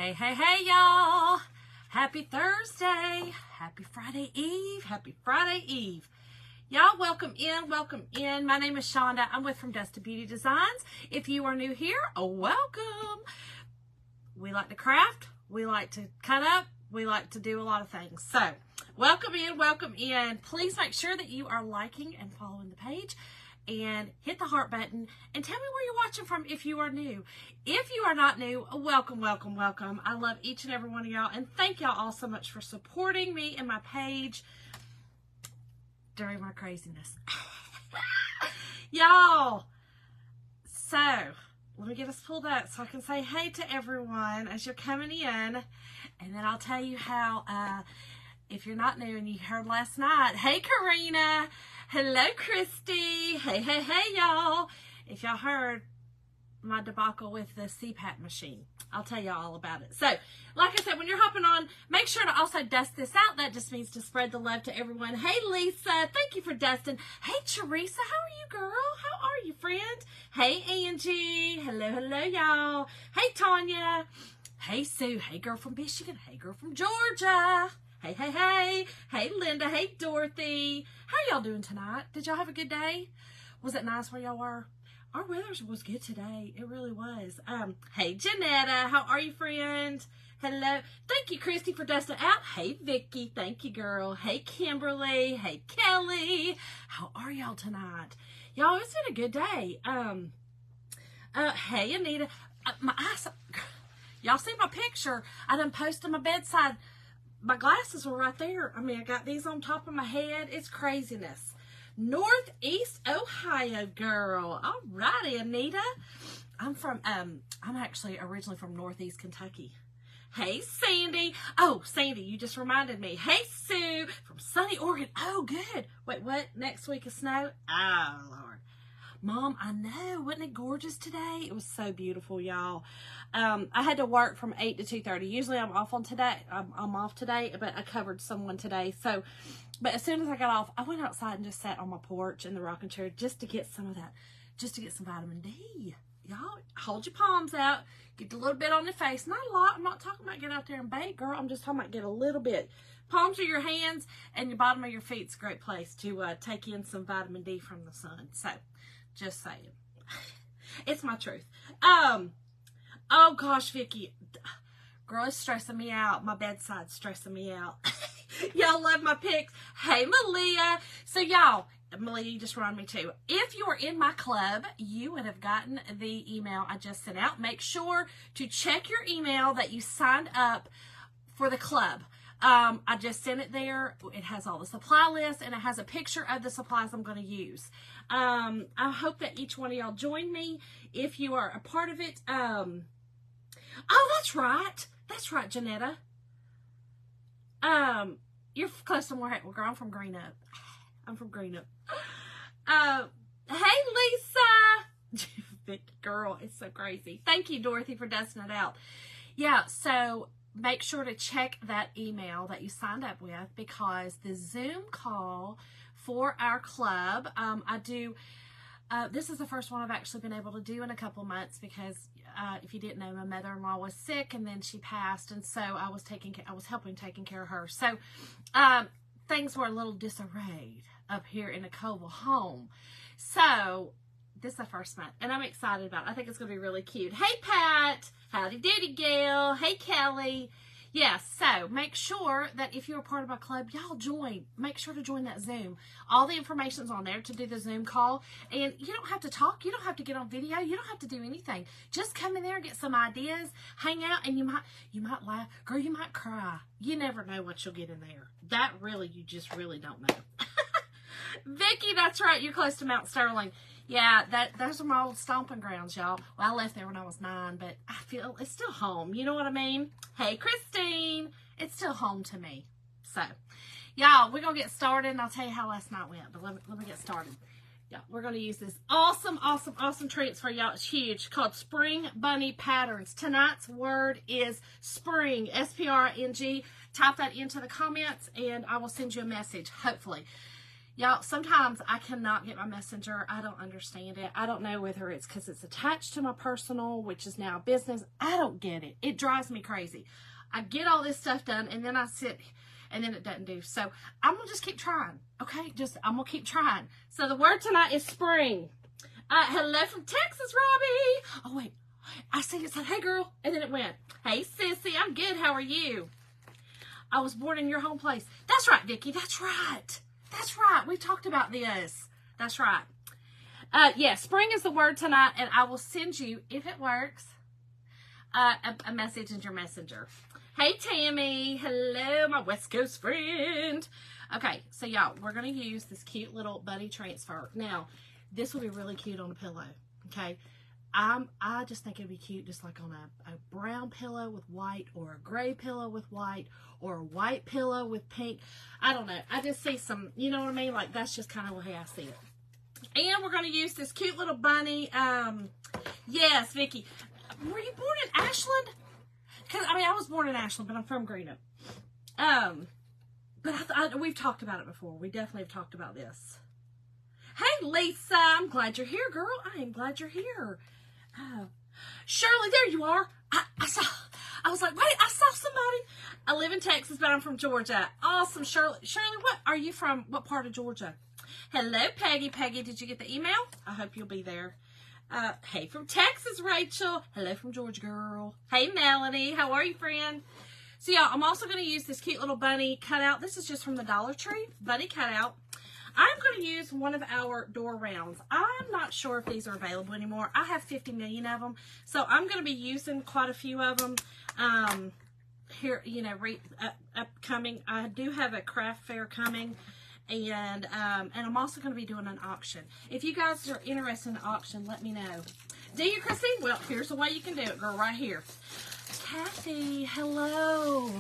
Hey, hey, hey, y'all. Happy Thursday. Happy Friday Eve. Happy Friday Eve. Y'all, welcome in. Welcome in. My name is Shonda. I'm with From Dust to Beauty Designs. If you are new here, welcome. We like to craft. We like to cut up. We like to do a lot of things. So, welcome in. Welcome in. Please make sure that you are liking and following the page. And hit the heart button and tell me where you're watching from if you are new. If you are not new, welcome, welcome, welcome. I love each and every one of y'all, and thank y'all all so much for supporting me and my page during my craziness. Y'all, so let me get us pulled up so I can say hey to everyone as you're coming in, and then I'll tell you how, if you're not new and you heard last night, hey Karina, hello Christy, hey, hey, hey y'all. If y'all heard my debacle with the CPAP machine, I'll tell y'all all about it. So, like I said, when you're hopping on, make sure to also dust this out. That just means to spread the love to everyone. Hey Lisa, thank you for dusting. Hey Teresa, how are you girl? How are you friend? Hey Angie, hello, hello y'all. Hey Tanya, hey Sue, hey girl from Michigan, hey girl from Georgia. Hey, hey, hey. Hey, Linda. Hey, Dorothy. How y'all doing tonight? Did y'all have a good day? Was it nice where y'all were? Our weather was good today. It really was. Hey, Janetta. How are you, friend? Hello. Thank you, Christy, for dusting out. Hey, Vicky. Thank you, girl. Hey, Kimberly. Hey, Kelly. How are y'all tonight? Y'all, it's been a good day. Hey, Anita. My eyes. Y'all see my picture? I done posted my bedside. My glasses were right there. I mean, I got these on top of my head. It's craziness. Northeast Ohio, girl. All righty, Anita. I'm actually originally from Northeast Kentucky. Hey, Sandy. Oh, Sandy, you just reminded me. Hey, Sue from sunny Oregon. Oh, good. Wait, what? Next week of snow? Oh, Lord. Mom, I know. Wasn't it gorgeous today? It was so beautiful, y'all. I had to work from 8 to 2:30. Usually I'm off on today. I'm off today, but I covered someone today. So, but as soon as I got off, I went outside and just sat on my porch in the rocking chair just to get some of that, just to get some vitamin D. Y'all, hold your palms out. Get a little bit on your face. Not a lot. I'm not talking about get out there and bake, girl. I'm just talking about get a little bit. Palms of your hands and the bottom of your feet's a great place to take in some vitamin D from the sun. So, just saying. It's my truth. Oh gosh, Vicky. Girl, it's stressing me out. My bedside's stressing me out. Y'all love my pics. Hey, Malia. So y'all, Malia, you just reminded me too. If you're in my club, you would have gotten the email I just sent out. Make sure to check your email that you signed up for the club. I just sent it there. It has all the supply list and it has a picture of the supplies I'm going to use. I hope that each one of y'all join me if you are a part of it. Oh, that's right. That's right, Janetta. You're close to more. Well, girl, I'm from Greenup. I'm from Greenup. Hey, Lisa. Girl, it's so crazy. Thank you, Dorothy, for dusting it out. Yeah, so make sure to check that email that you signed up with because the Zoom call for our club, this is the first one I've actually been able to do in a couple of months because if you didn't know, my mother-in-law was sick and then she passed, and so I was helping taking care of her. So things were a little disarrayed up here in a Coville home. So this is the first month, and I'm excited about it. I think it's going to be really cute. Hey, Pat. Howdy doody, Gail. Hey, Kelly. Yes, so make sure that if you're a part of my club, y'all join. Make sure to join that Zoom. All the information's on there to do the Zoom call. And you don't have to talk. You don't have to get on video. You don't have to do anything. Just come in there, get some ideas, hang out, and you might laugh. Girl, you might cry. You never know what you'll get in there. You just really don't know. Vicky, that's right. You're close to Mount Sterling. Yeah, those are my old stomping grounds, y'all. Well, I left there when I was 9, but I feel it's still home. You know what I mean? Hey, Christine, it's still home to me. So, y'all, we're going to get started, and I'll tell you how last night went, but let me get started. Yeah, we're going to use this awesome treats for y'all. It's huge, called Spring Bunny Patterns. Tonight's word is spring, S-P-R-I-N-G. Type that into the comments, and I will send you a message, hopefully. Y'all, sometimes I cannot get my messenger. I don't understand it. I don't know whether it's because it's attached to my personal, which is now business. I don't get it. It drives me crazy. I get all this stuff done, and then I sit, and then it doesn't do. So I'm going to just keep trying, okay? I'm going to keep trying. So the word tonight is spring. Hello from Texas, Robbie. Oh, wait. I see it said, hey, girl. And then it went, hey, sissy, I'm good. How are you? I was born in your home place. That's right, Vicki. That's right. That's right. We talked about this. That's right. Yeah, spring is the word tonight, and I will send you, if it works, a message in your messenger. Hey, Tammy. Hello, my West Coast friend. Okay, so y'all, we're going to use this cute little bunny transfer. Now, this will be really cute on a pillow, okay? I just think it'd be cute just like on a brown pillow with white, or a gray pillow with white, or a white pillow with pink. I don't know. I just see some, you know what I mean? Like, that's just kind of the way I see it. And we're going to use this cute little bunny. Yes, Vicki. Were you born in Ashland? Because, I mean, I was born in Ashland, but I'm from Greenup. But we've talked about it before. We definitely have talked about this. Hey, Lisa. I'm glad you're here, girl. I am glad you're here. Shirley, there you are. I was like, wait, I saw somebody. I live in Texas, but I'm from Georgia. Awesome, Shirley. Shirley, what are you from? What part of Georgia? Hello, Peggy. Peggy, did you get the email? I hope you'll be there. Hey, from Texas, Rachel. Hello from Georgia, girl. Hey, Melanie. How are you, friend? So, y'all, I'm also going to use this cute little bunny cutout. This is just from the Dollar Tree, bunny cutout. I'm going to use one of our door rounds. I'm not sure if these are available anymore. I have 50 million of them, so I'm going to be using quite a few of them. Here, you know, upcoming. I do have a craft fair coming, and I'm also going to be doing an auction. If you guys are interested in an auction, let me know. Do you, Chrissy? Well, here's the way you can do it, girl, right here. Kathy, hello,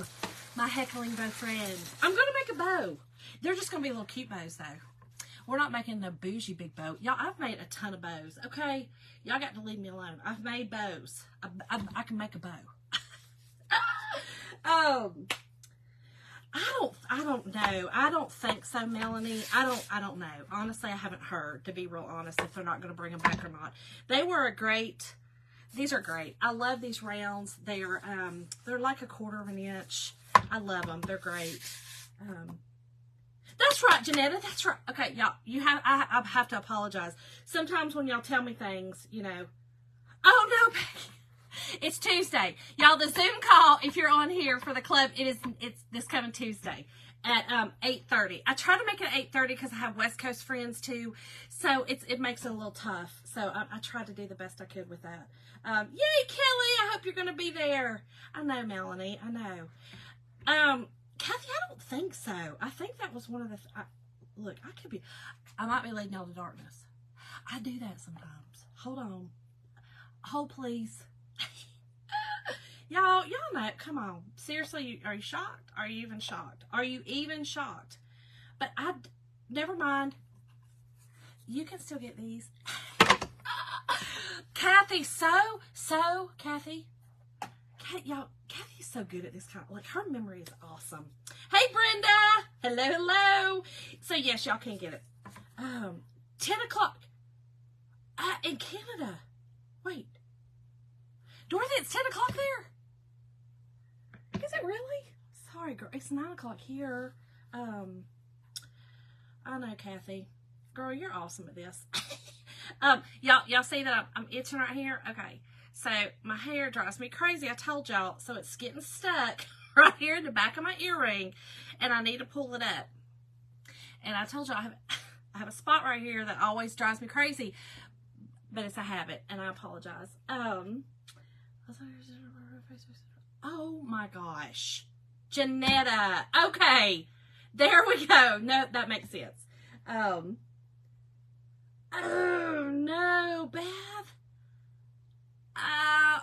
my heckling bow friend. I'm going to make a bow. They're just going to be little cute bows, though. We're not making no bougie big bow. Y'all, I've made a ton of bows, okay? Y'all got to leave me alone. I've made bows. I can make a bow. I don't know. I don't think so, Melanie. I don't know. Honestly, I haven't heard, to be real honest, if they're not going to bring them back or not. They were a great... These are great. I love these rounds. They're like 1/4 of an inch. I love them. They're great. That's right, Janetta. That's right. Okay, y'all. I have to apologize. Sometimes when y'all tell me things, you know. Oh no, Becky. It's Tuesday, y'all. The Zoom call, if you're on here for the club, it's this coming Tuesday at 8:30. I try to make it 8:30 because I have West Coast friends too, so it makes it a little tough. So I tried to do the best I could with that. Yay, Kelly! I hope you're going to be there. I know, Melanie. I know. Kathy, I don't think so. I think that was one of the... look, I might be leading y'all to darkness. I do that sometimes. Hold on. Hold, please. Y'all know. Come on. Seriously, are you shocked? Are you even shocked? Are you even shocked? But never mind. You can still get these. Kathy, Kathy. Y'all, Kathy's so good at this kind of, like, her memory is awesome. Hey, Brenda. Hello. So, yes, y'all can get it. 10 o'clock in Canada. Wait. Dorothy, it's 10 o'clock there? Is it really? Sorry, girl. It's 9 o'clock here. I know, Kathy. Girl, you're awesome at this. Y'all see that I'm itching right here? Okay. So my hair drives me crazy. I told y'all. So it's getting stuck right here in the back of my earring, and I need to pull it up. And I told y'all I have a spot right here that always drives me crazy, but it's a habit, and I apologize. Oh my gosh, Janetta. Okay, there we go. No, that makes sense. Oh no, Beth.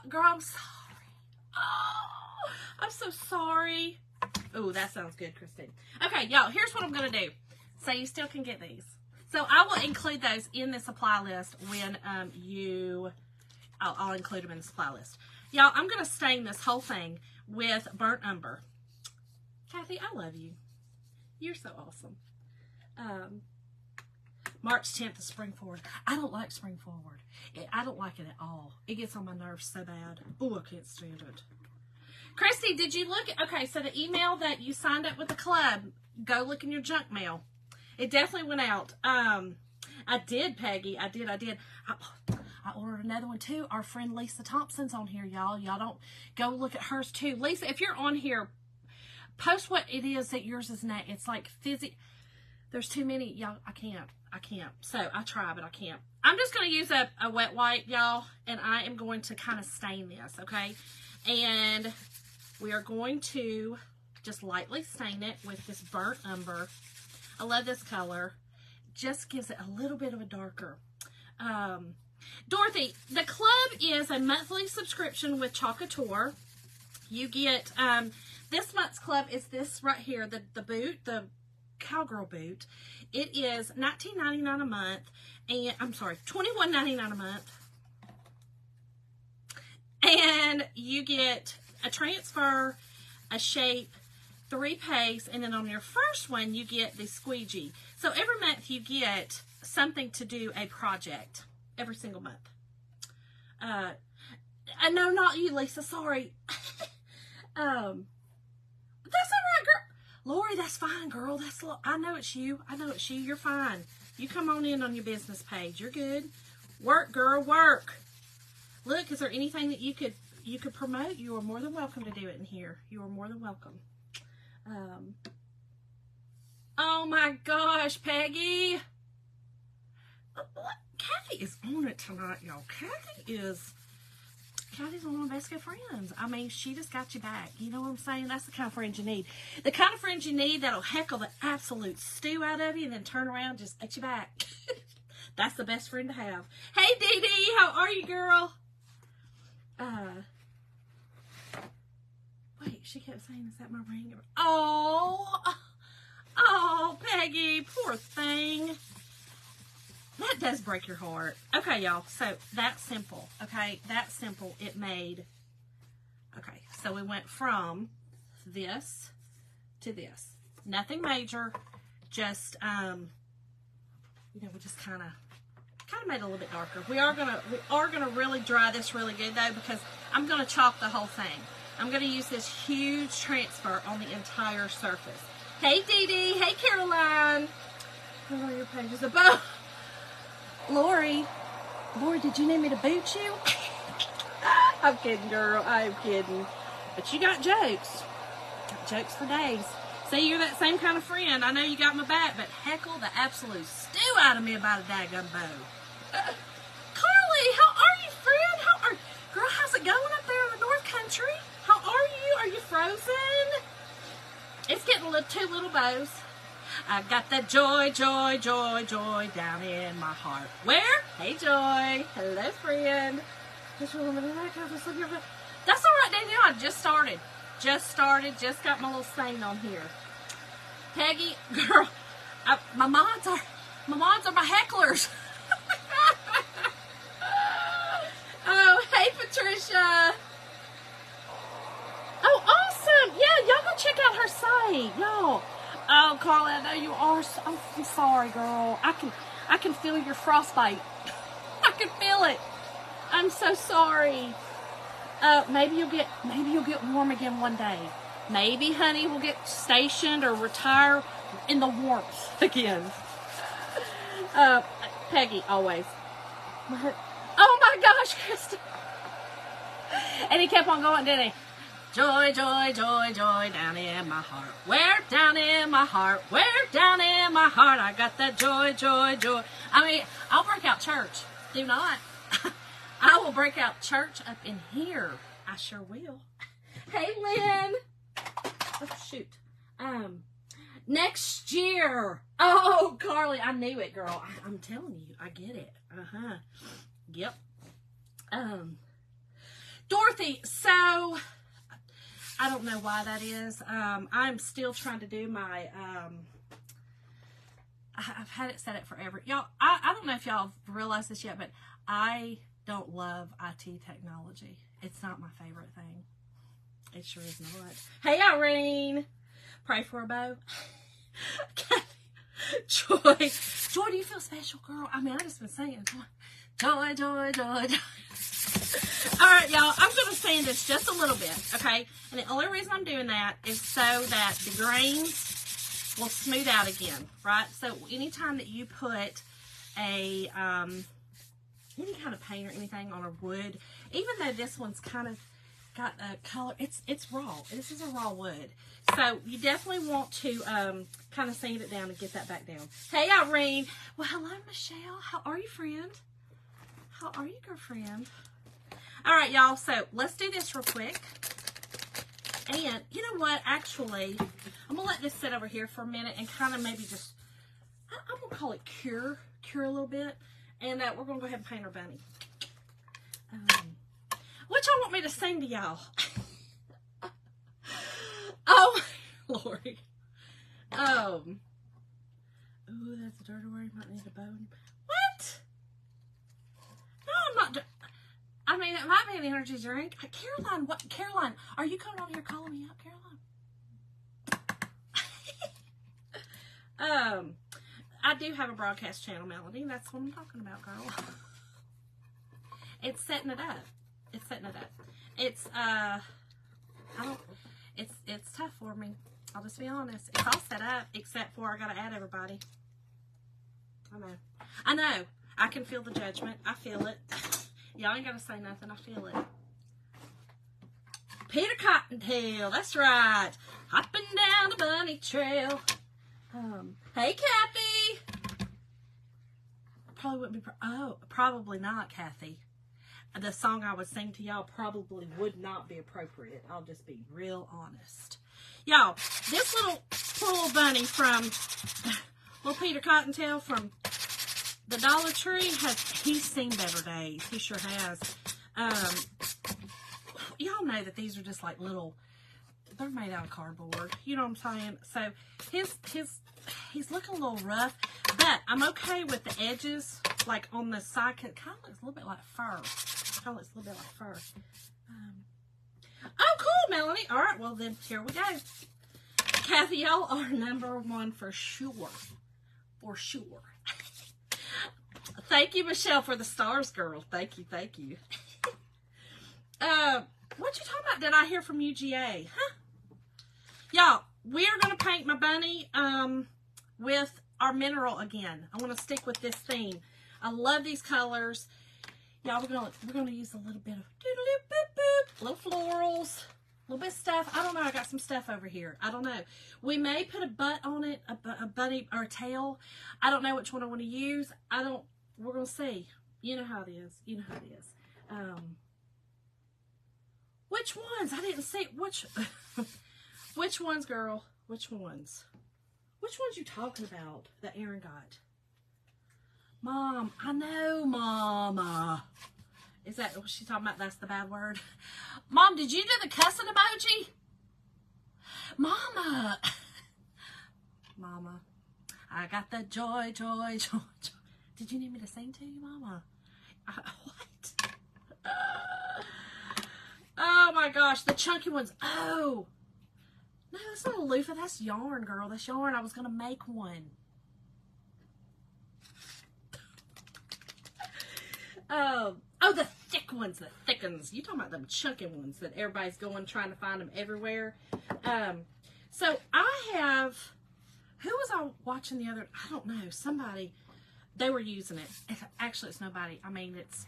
Girl, I'm sorry. Oh, I'm so sorry. Oh, that sounds good, Christine. Okay, y'all, here's what I'm going to do. So you still can get these. So I will include those in the supply list when I'll include them in the supply list. Y'all, I'm going to stain this whole thing with burnt umber. Kathy, I love you. You're so awesome. March 10th is Spring Forward. I don't like Spring Forward. I don't like it at all. It gets on my nerves so bad. Oh, I can't stand it. Christy, did you look at, okay, so the email that you signed up with the club, go look in your junk mail. It definitely went out. I did, Peggy. I did. I ordered another one too. Our friend Lisa Thompson's on here, y'all. Y'all don't go look at hers too. Lisa, if you're on here, post what it is that yours is not. It's like there's too many, y'all. I can't. So I try, but I can't. I'm just going to use a wet wipe, y'all, and I am going to kind of stain this, okay? And we are going to just lightly stain it with this burnt umber. I love this color. Just gives it a little bit of a darker. Dorothy, the club is a monthly subscription with Chalkator. You get, this month's club is this right here, the boot, the cowgirl boot. It is $19.99 a month, and I'm sorry, $21.99 a month. And you get a transfer, a shape, 3 pastes, and then on your first one, you get the squeegee. So every month you get something to do a project. Every single month. No, not you, Lisa. Sorry. That's all right, girl. Lori, that's fine, girl. I know it's you. You're fine. You come on in on your business page. You're good. Work, girl, work. Look, is there anything that you could promote? You are more than welcome to do it in here. You are more than welcome. Oh my gosh, Peggy. Kathy is on it tonight, y'all. Kathy's one of my best good friends. I mean, she just got you back. You know what I'm saying? That's the kind of friend you need. The kind of friend you need that'll heckle the absolute stew out of you and then turn around and just get you back. That's the best friend to have. Hey, Dee Dee, how are you, girl? Wait, she kept saying, is that my ring? Oh, Peggy, poor thing. That does break your heart. Okay, y'all, so that's simple, okay? That's simple. It made, okay, so we went from this to this. Nothing major, just, you know, we just kind of made it a little bit darker. We are gonna really dry this really good, though, because I'm going to chalk the whole thing. I'm going to use this huge transfer on the entire surface. Hey, Dee Dee. Hey, Caroline. What are your pages about? Lori, did you need me to boot you? I'm kidding, girl. I'm kidding. But you got jokes. Got jokes for days. See, you're that same kind of friend. I know you got my back, but heckle the absolute stew out of me about a daggum bow. Carly, how are you, friend? Girl, how's it going up there in the North Country? How are you? Are you frozen? It's getting two little bows. I got that joy, joy, joy, joy down in my heart. Where? Hey, Joy. Hello, friend. That's all right, Danielle. I just started. Just got my little stain on here. Peggy, girl, my mods are my hecklers. Oh, hey, Patricia. Oh, awesome. Yeah, y'all go check out her site, y'all. Oh, Carly, I know you are. Oh, I'm sorry, girl. I can feel your frostbite. I can feel it. I'm so sorry. Maybe you'll get warm again one day. Maybe, honey, we'll get stationed or retire in the warmth again. Peggy, always. Oh my gosh, Kristen. And he kept on going, didn't he? Joy, joy, joy, joy, down in my heart. Where? Down in my heart. Where? Down in my heart. I got that joy, joy, joy. I mean, I'll break out church. Do not. I will break out church up in here. I sure will. Hey, Lynn. Oh, shoot. Next year. Oh, Carly, I knew it, girl. I'm telling you, I get it. Uh-huh. Yep. Dorothy, so I don't know why that is. I'm still trying to do my, I've had it set up forever. Y'all, I don't know if y'all realized this yet, but I don't love IT technology. It's not my favorite thing. It sure is not. Hey, Irene. Pray for a bow. Joy, Joy, do you feel special, girl? I mean, I just been saying joy, joy, joy, joy. All right, y'all, I'm going to sand this just a little bit, okay? And the only reason I'm doing that is so that the grains will smooth out again, right? So anytime that you put a, any kind of paint or anything on a wood, even though this one's kind of got a color, it's raw. This is a raw wood. So you definitely want to kind of sand it down and get that back down. Hey, Irene. Well, hello, Michelle. How are you, friend? How are you, girlfriend? All right, y'all. So let's do this real quick. And you know what? Actually, I'm going to let this sit over here for a minute and kind of maybe just, I'm going to call it cure a little bit. And we're going to go ahead and paint our bunny. What y'all want me to sing to y'all? Oh, my Lord. Ooh, that's a dirty word. You might need a bone. What? No, I'm not. I mean, it might be an energy drink. Caroline, what? Caroline, are you coming on here calling me up, Caroline? I do have a broadcast channel, Melody. That's what I'm talking about, girl. It's setting it up. It's setting it up. It's it's tough for me. I'll just be honest. It's all set up, except for I gotta add everybody. I know. I can feel the judgment. I feel it. Y'all ain't gotta say nothing. I feel it. Peter Cottontail. That's right. Hopping down the bunny trail. Hey, Kathy. Probably wouldn't be. Probably not, Kathy. The song I would sing to y'all probably would not be appropriate. I'll just be real honest. Y'all, this poor little bunny from little Peter Cottontail from the Dollar Tree he's seen better days. He sure has. Y'all know that these are just like little, they're made out of cardboard. You know what I'm saying? So he's looking a little rough, but I'm okay with the edges, like on the side. It kind of looks a little bit like fur. Oh, cool, Melanie. All right, well then, here we go. Kathy, y'all are #1 for sure. For sure. Thank you, Michelle, for the stars, girl. Thank you, thank you. What you talking about? Did I hear from UGA? Huh? Y'all, we are going to paint my bunny with our mineral again. I want to stick with this theme. I love these colors. Y'all, we're gonna use a little bit of little florals, a little bit of stuff. I don't know. I got some stuff over here. I don't know. We may put a butt on it, a bunny or a tail. I don't know which one I want to use. We're gonna see. You know how it is. You know how it is. Which ones? I didn't see which. Which ones, girl? Which ones? Which ones you talking about that Aaron got? Mom, I know, Mama. Is that what she's talking about? That's the bad word. Mom, did you do the cussing emoji? Mama. Mama, I got the joy, joy, joy, joy. Did you need me to sing to you, Mama? What? Oh my gosh, the chunky ones. Oh. No, that's not a loofah. That's yarn, girl. That's yarn. I was going to make one. Oh, the thick ones, the thick ones. You talking about them chunky ones that everybody's going trying to find them everywhere. So I have, who was I watching the other, I don't know, somebody, they were using it. Actually, it's nobody. I mean, it's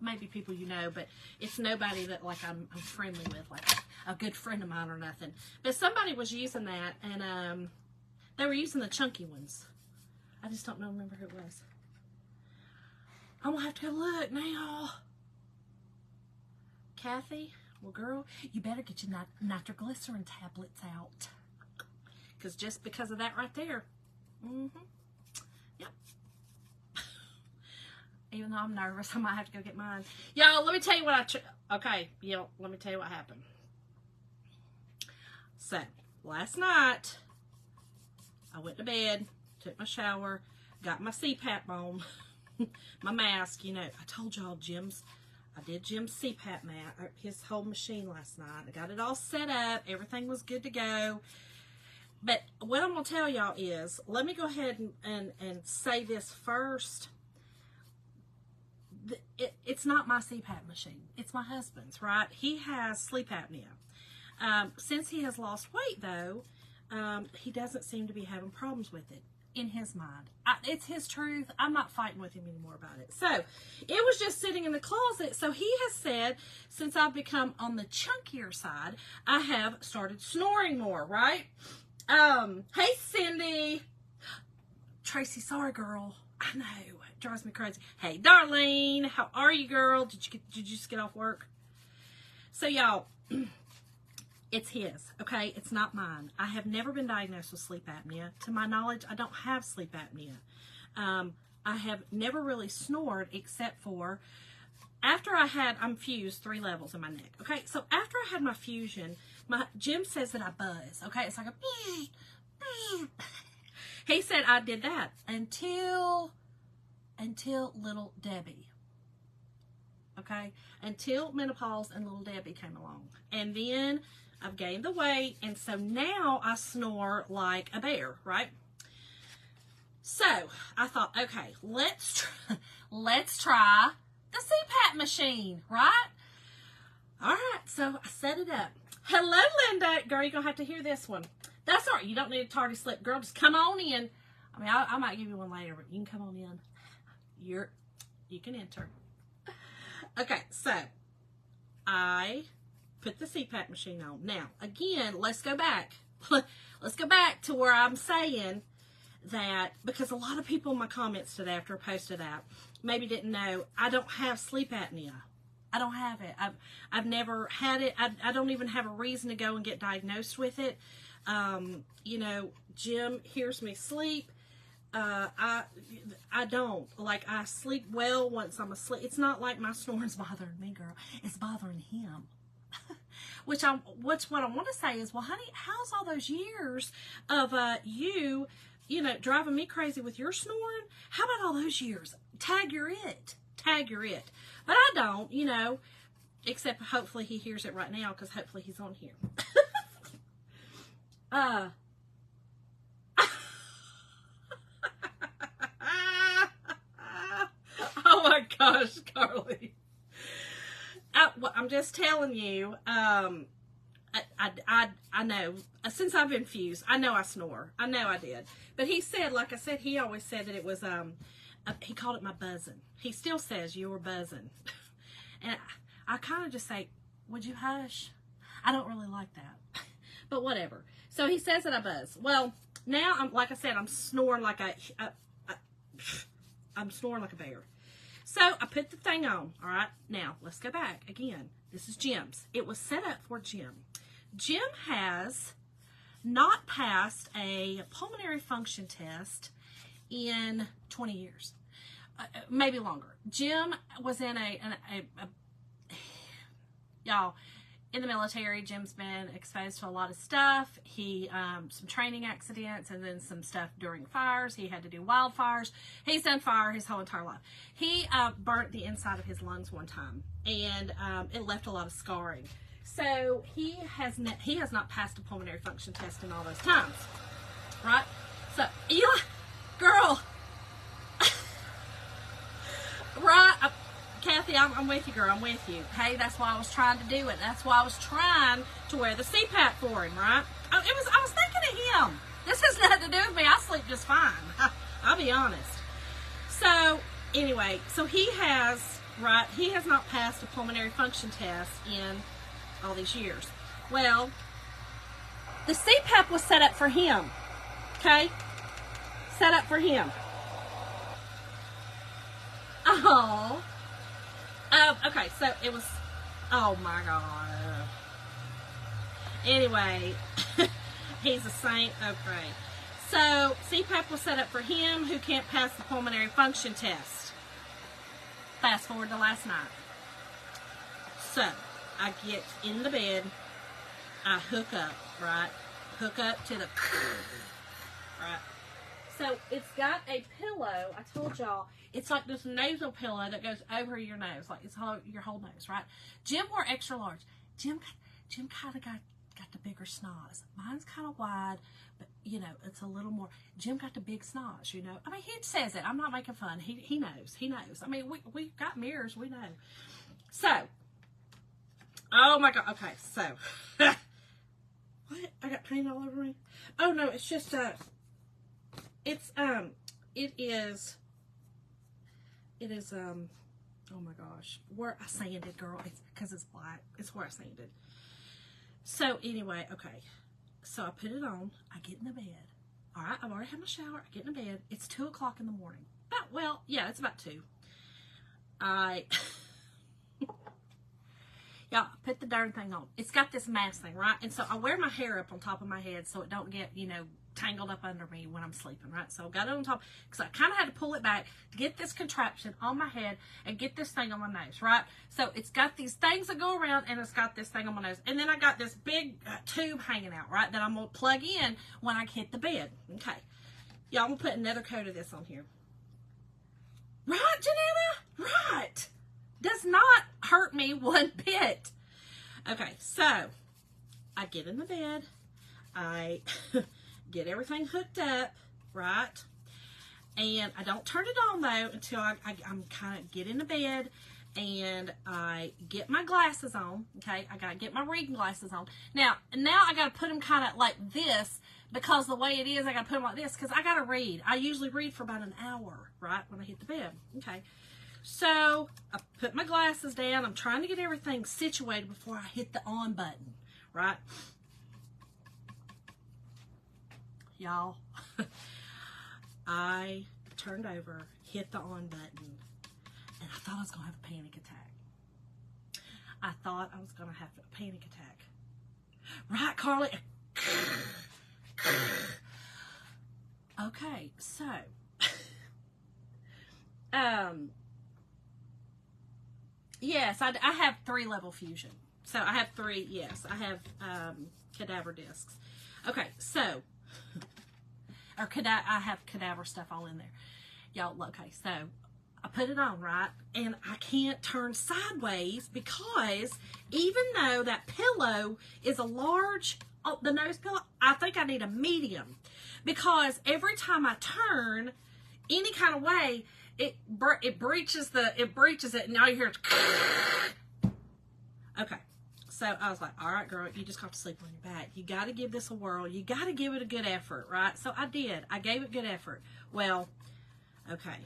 maybe people you know, but it's nobody that like I'm friendly with, like a good friend of mine or nothing. But somebody was using that, and they were using the chunky ones. I just don't remember who it was. I'm gonna have to go look now. Kathy, well, girl, you better get your nitroglycerin tablets out. Because just because of that right there. Yep. Even though I'm nervous, I might have to go get mine. Y'all, let me tell you what let me tell you what happened. So, last night, I went to bed, took my shower, got my CPAP on. My mask, you know, I told y'all I did Jim's CPAP mat, his whole machine last night. I got it all set up. Everything was good to go. But what I'm going to tell y'all is, let me go ahead and say this first. It's not my CPAP machine. It's my husband's, right? He has sleep apnea. Since he has lost weight, though, he doesn't seem to be having problems with it in his mind. It's his truth. I'm not fighting with him anymore about it. So it was just sitting in the closet. So he has said, since I've become on the chunkier side, I have started snoring more, right? Hey, Cindy. Tracy, sorry, girl. I know. It drives me crazy. Hey, Darlene. How are you, girl? Did you just get off work? So, y'all, it's his, okay? It's not mine. I have never been diagnosed with sleep apnea. To my knowledge, I don't have sleep apnea. I have never really snored except for after I'm fused 3 levels in my neck, okay? So after I had my fusion, Jim says that I buzz, okay? It's like a he said I did that until little Debbie, okay? Until menopause and little Debbie came along. And then I've gained the weight, and so now I snore like a bear, right? So I thought, okay, let's try the CPAP machine, right? All right, so I set it up. Hello, Linda. Girl, you're going to have to hear this one. That's all right. You don't need a tardy slip. Girl, just come on in. I mean, I might give you one later, but you can come on in. You can enter. Okay, so I put the CPAP machine on. Now, again, let's go back. Let's go back to where I'm saying that, because a lot of people in my comments today after I posted that maybe didn't know, I don't have sleep apnea. I don't have it. I've never had it. I don't even have a reason to go and get diagnosed with it. You know, Jim hears me sleep. I don't. Like, I sleep well once I'm asleep. It's not like my snoring's bothering me, girl. It's bothering him. Which what I want to say is, well, honey, how's all those years of you know, driving me crazy with your snoring? How about all those years? Tag your it. But I don't, you know, except hopefully he hears it right now, because hopefully he's on here. Oh my gosh, Carly. I'm just telling you, I know, since I've been fused, I know I snore. I know I did. But he said, like I said, he always said that it was, he called it my buzzing. He still says, you're buzzing. And I kind of just say, would you hush? I don't really like that. But whatever. So he says that I buzz. Well, now, like I said, I'm snoring like I'm snoring like a bear. So I put the thing on. All right. Now, let's go back. Again, this is Jim's. It was set up for Jim. Jim has not passed a pulmonary function test in 20 years. Maybe longer. Jim was in y'all, in the military. Jim's been exposed to a lot of stuff. He, some training accidents, and then some stuff during fires. He had to do wildfires. He's done fire his whole entire life. He burnt the inside of his lungs one time, and it left a lot of scarring. So he has not passed a pulmonary function test in all those times, right? So Eli, girl, right? Kathy, I'm with you, girl. I'm with you. Hey, that's why I was trying to do it. That's why I was trying to wear the CPAP for him, right? I was thinking of him. This has nothing to do with me. I sleep just fine. I'll be honest. So anyway, so he has not passed a pulmonary function test in all these years. Well, the CPAP was set up for him. Okay? Set up for him. Oh. Okay, so it was, oh my God. Anyway, he's a saint. Okay. So CPAP was set up for him who can't pass the pulmonary function test. Fast forward to last night. So I get in the bed, I hook up, right? Hook up to the, right? So it's got a pillow. I told y'all, it's like this nasal pillow that goes over your nose, like it's your whole nose, right? Jim wore extra large. Jim kind of got got the bigger snoz. Mine's kind of wide, but, you know, it's a little more. Jim got the big snoz, you know. I mean, he says it. I'm not making fun. He knows. He knows. I mean, we got mirrors. We know. So, oh, my God. Okay, so. What? I got paint all over me? Oh, no, it's just, it is, oh my gosh, where I sanded, girl, it's because it's black, it's where I sanded. So anyway, okay, so I put it on, I get in the bed, all right, I've already had my shower, I get in the bed, it's 2 o'clock in the morning, well, yeah, it's about 2, y'all, put the darn thing on, it's got this mask thing, right, and so I wear my hair up on top of my head so it don't get, you know, tangled up under me when I'm sleeping, right? So I got it on top because I kind of had to pull it back to get this contraption on my head and get this thing on my nose, right? So it's got these things that go around and it's got this thing on my nose. And then I got this big tube hanging out, right? That I'm going to plug in when I hit the bed. Okay. Y'all, I'm going to put another coat of this on here. Right, Janetta? Right. Does not hurt me one bit. Okay, so I get in the bed. I get everything hooked up, right? And I don't turn it on though until I'm kind of get in the bed and I get my glasses on. Okay, I gotta get my reading glasses on. Now I gotta put them kind of like this because the way it is, I gotta put them like this because I gotta read. I usually read for about an hour, right, when I hit the bed. Okay, so I put my glasses down. I'm trying to get everything situated before I hit the on button, right? Y'all, I turned over, hit the on button, and I thought I was going to have a panic attack. I thought I was going to have a panic attack. Right, Carly? Okay, so, yes, I have 3-level fusion. So I have 3, yes, I have cadaver discs. Okay, so, I have cadaver stuff all in there. Y'all, okay, so I put it on, right? And I can't turn sideways because even though that pillow is a large, the nose pillow, I think I need a medium. Because every time I turn any kind of way, it breaches it, and now you hear it. Okay. So I was like, all right, girl, you just got to sleep on your back. You got to give this a whirl. You got to give it a good effort, right? So I did. I gave it good effort. Well, okay.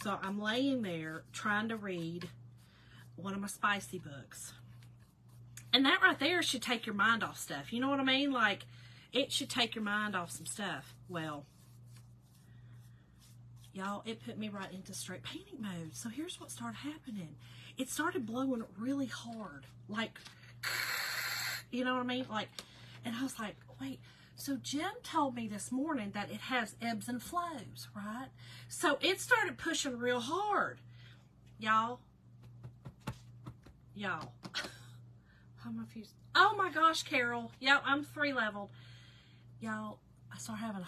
So I'm laying there trying to read one of my spicy books. And that right there should take your mind off stuff. You know what I mean? Like, it should take your mind off some stuff. Well, y'all, it put me right into straight panic mode. So here's what started happening. It started blowing really hard. Like, you know what I mean? Like, and I was like, wait, so Jim told me this morning that it has ebbs and flows, right? So it started pushing real hard. Y'all, I'm confused. Oh my gosh, Carol. Yeah, I'm 3-leveled. Y'all, I started having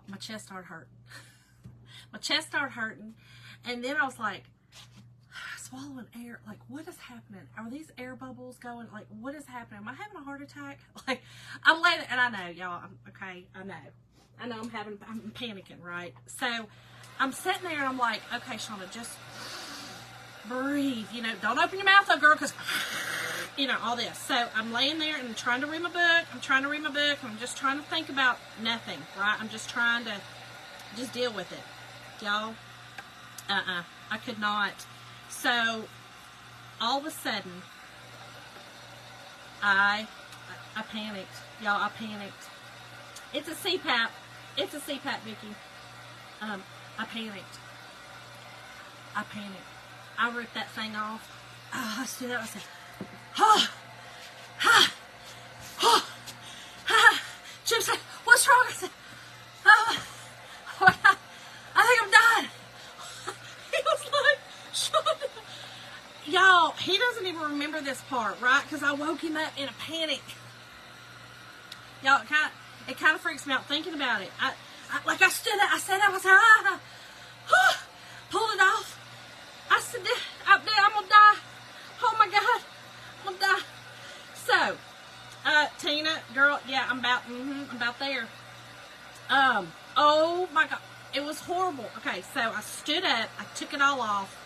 my chest started hurting. My chest started hurting. And then I was like, swallowing air, like, what is happening? Are these air bubbles going? Like, what is happening? Am I having a heart attack? Like, I'm laying, and I know, y'all, okay, I know I'm panicking, right? So, I'm sitting there, and I'm like, okay, Shauna, just breathe, you know, don't open your mouth, though, girl, because, you know, all this. So, I'm laying there, and I'm trying to read my book, and I'm just trying to think about nothing, right? I'm just trying to just deal with it, y'all. I could not. So, all of a sudden, I panicked. Y'all, I panicked. It's a CPAP. It's a CPAP, Vicki. I panicked. I ripped that thing off. I stood up and said, Jim said, what's wrong? I said, oh my God, I think I'm done. He was like, shut up. Y'all, he doesn't even remember this part, right? Because I woke him up in a panic. Y'all, it kind of freaks me out thinking about it. I stood up, I said, I was pulled it off. I said, I'm going to die. Oh my God, I'm going to die. girl, yeah, I'm about there. Oh my God. It was horrible. Okay, so I stood up. I took it all off.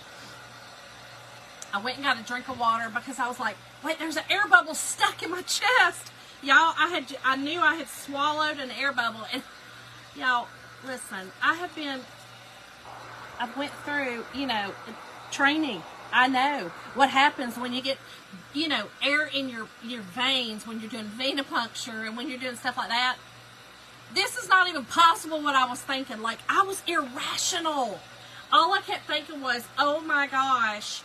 I went and got a drink of water because I was like, wait, there's an air bubble stuck in my chest. Y'all, I knew I had swallowed an air bubble. And y'all, listen, I went through, training. I know what happens when you get, air in your veins when you're doing venipuncture and when you're doing stuff like that. This is not even possible what I was thinking. Like, I was irrational. All I kept thinking was, oh my gosh,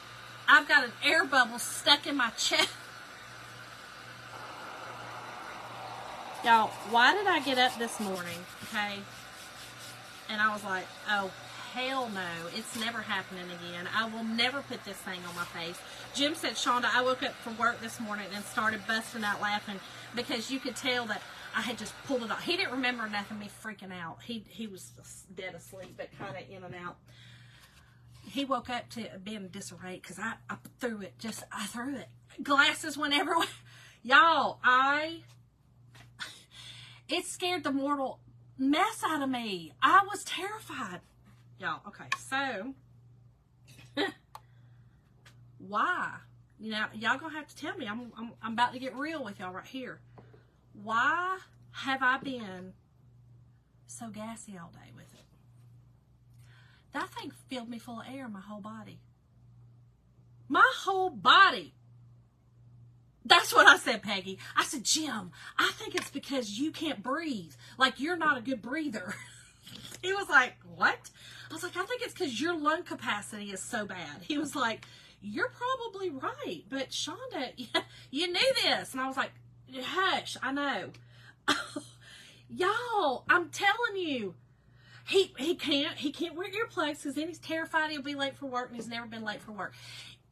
I've got an air bubble stuck in my chest. Y'all, why did I get up this morning, okay? And I was like, oh, hell no. It's never happening again. I will never put this thing on my face. Jim said, Shonda, I woke up from work this morning and started busting out laughing because you could tell that I had just pulled it off. He didn't remember nothing, me freaking out. He was dead asleep, but kind of in and out. He woke up to being in disarray because I threw it. I threw it. Glasses went everywhere. Y'all, it scared the mortal mess out of me. I was terrified. Y'all, okay, so, why? Y'all gonna have to tell me. I'm about to get real with y'all right here. Why have I been so gassy all day with it? That thing filled me full of air in my whole body. My whole body. That's what I said, Peggy. I said, Jim, I think it's because you can't breathe. Like, you're not a good breather. He was like, what? I was like, I think it's because your lung capacity is so bad. He was like, you're probably right. But Shonda, you knew this. And I was like, hush, I know. Y'all, I'm telling you. He can't wear earplugs because then he's terrified he'll be late for work, and he's never been late for work.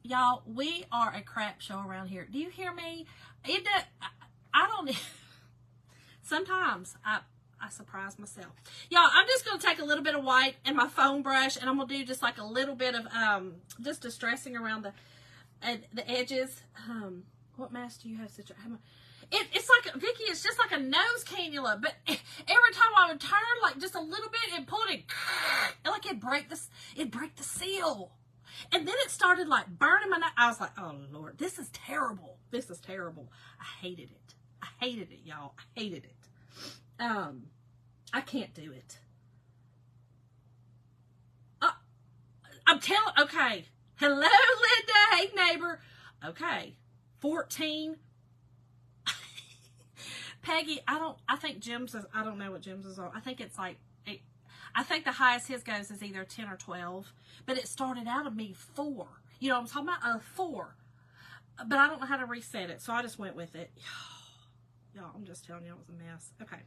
Y'all, we are a crap show around here. Do you hear me? I don't. Sometimes I surprise myself. Y'all, I'm just going to take a little bit of white and my foam brush, and I'm going to do just like a little bit of just distressing around the edges. What mask do you have? It's like, Vicki, it's just like a nose cannula, but every time I would turn like just a little bit, it pulled it, like it'd break the seal. And then it started like burning my nose. I was like, oh Lord, this is terrible. This is terrible. I hated it. I hated it, y'all. I hated it. I can't do it. I'm telling, okay. Hello, Linda. Hey, neighbor. Okay. 14. Peggy, I think Jim's is, I don't know what Jim's is on. I think it's like, I think the highest his goes is either 10 or 12. But it started out of me 4. You know what I'm talking about? 4. But I don't know how to reset it, so I just went with it. Y'all, I'm just telling you, it was a mess. Okay.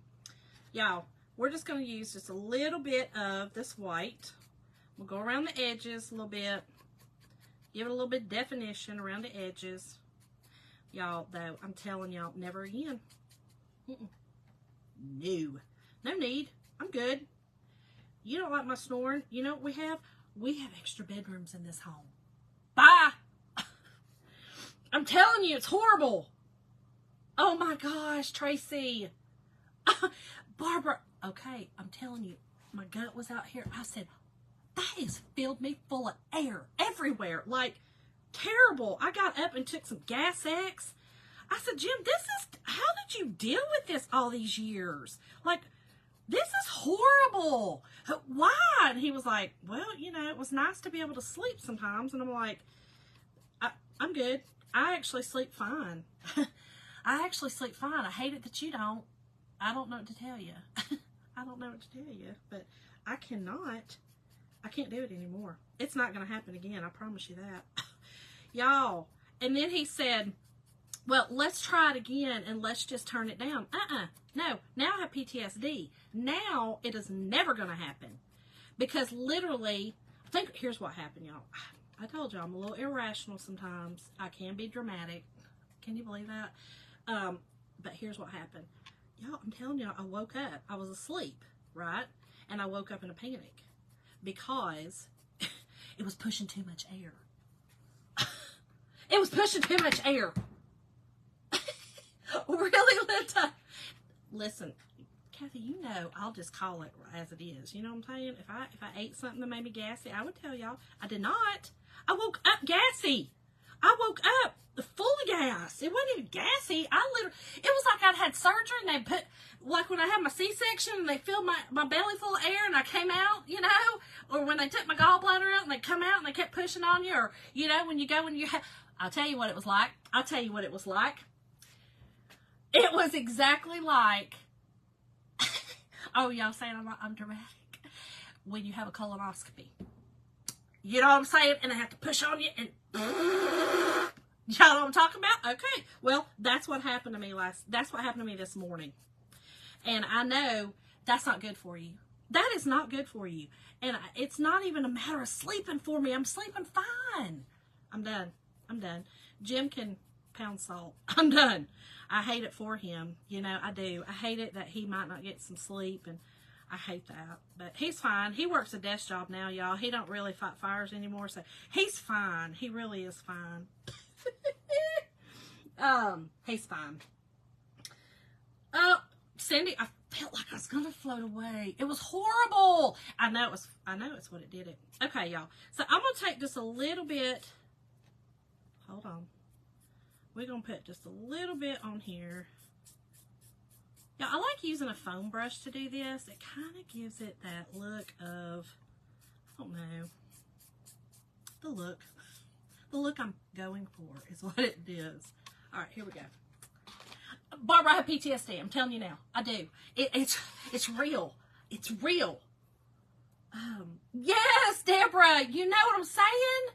Y'all, we're just going to use just a little bit of this white. We'll go around the edges a little bit. Give it a little bit of definition around the edges. Y'all, though, I'm telling y'all, never again. No. No need. I'm good. You don't like my snoring. You know what we have? We have extra bedrooms in this home. Bye. I'm telling you, it's horrible. Oh my gosh, Tracy. Barbara. Okay, I'm telling you, my gut was out here. I said, that has filled me full of air everywhere. Like, terrible. I got up and took some Gas X. I said, Jim, how did you deal with this all these years? Like, this is horrible. Why? And he was like, well, it was nice to be able to sleep sometimes. And I'm like, I'm good. I actually sleep fine. I actually sleep fine. I hate it that you don't. I don't know what to tell you. I don't know what to tell you, but I can't do it anymore. It's not going to happen again. I promise you that. Y'all. And then he said, well, let's try it again and let's just turn it down. No. Now I have PTSD. Now it is never going to happen. Because literally, here's what happened, y'all. I told y'all I'm a little irrational sometimes. I can be dramatic. Can you believe that? But here's what happened. Y'all, I'm telling y'all, I woke up. I was asleep, right? And I woke up in a panic because it was pushing too much air. It was pushing too much air. Really, Linda? listen, Kathy, you know, I'll just call it as it is. You know what I'm saying? If I ate something that made me gassy, I would tell y'all. I did not. I woke up gassy. I woke up full of gas. It wasn't even gassy. It was like I'd had surgery and they put, like when I had my C-section and they filled my belly full of air and I came out, you know, or when they took my gallbladder out and they come out and they kept pushing on you, or, you know, when you go and I'll tell you what it was like. I'll tell you what it was like. It was exactly like, oh, y'all saying I'm dramatic? When you have a colonoscopy. You know what I'm saying? And they have to push on you and y'all know what I'm talking about? Okay. Well, that's what happened to me that's what happened to me this morning. And I know that's not good for you. That is not good for you. And it's not even a matter of sleeping for me. I'm sleeping fine. I'm done. Jim can pound salt. I'm done. I hate it for him. You know, I do. I hate it that he might not get some sleep, and I hate that. But he's fine. He works a desk job now, y'all. He don't really fight fires anymore, so he's fine. He really is fine. He's fine. Oh, Cindy, I felt like I was gonna float away. It was horrible. I know it's what it did it. Okay, y'all. So I'm gonna take just a little bit. Hold on. We're gonna put just a little bit on here. Yeah, I like using a foam brush to do this. It kind of gives it that look of, I don't know, the look I'm going for is what it is. All right, here we go. Barbara, I have PTSD. I'm telling you now, I do. It's real. It's real. Yes, Deborah. You know what I'm saying?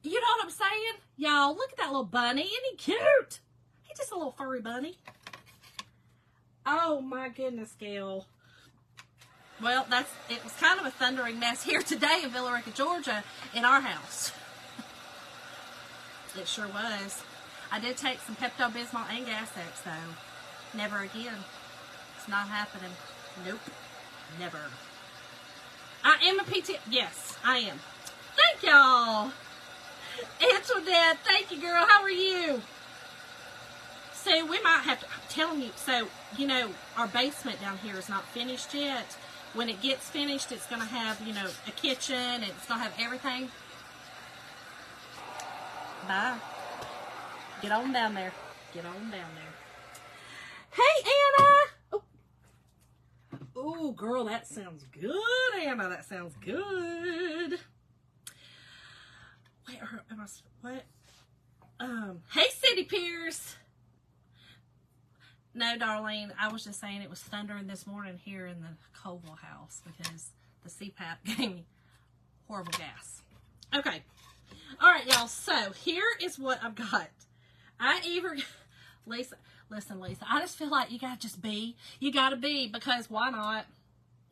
You know what I'm saying, y'all? Look at that little bunny. Isn't he cute? He's just a little furry bunny. Oh my goodness, Gail. Well, it was kind of a thundering mess here today in Villa Rica, Georgia, in our house. It sure was. I did take some Pepto-Bismol and Gas-X, though. Never again. It's not happening. Nope. Never. I am a PT. Yes, I am. Thank y'all. Antoinette, thank you, girl. How are you? So we might have to, I'm telling you, so, you know, our basement down here is not finished yet. When it gets finished, it's going to have, you know, a kitchen, and it's going to have everything. Bye. Get on down there. Get on down there. Hey, Anna. Oh, girl, that sounds good, Anna. That sounds good. Wait, what? Hey, Cindy Pierce. No, Darlene, I was just saying it was thundering this morning here in the Colville house because the CPAP gave me horrible gas. Okay. All right, y'all. So here is what I've got. Lisa, listen, Lisa, I just feel like you got to just be. You got to be, because why not?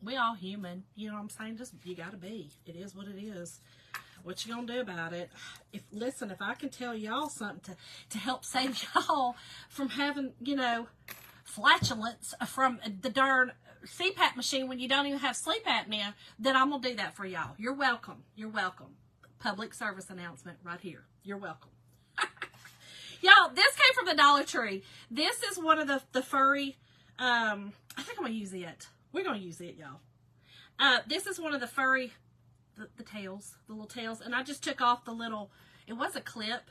We all human. You know what I'm saying? Just, you got to be. It is what it is. What you gonna do about it? Listen, if I can tell y'all something to help save y'all from having, you know, flatulence from the darn CPAP machine when you don't even have sleep apnea, then I'm gonna do that for y'all. You're welcome. You're welcome. Public service announcement right here. You're welcome. Y'all, this came from the Dollar Tree. This is one of the furry, I think I'm gonna use it. We're gonna use it, y'all. This is one of the furry, the tails, the little tails, and I just took off the little, it was a clip.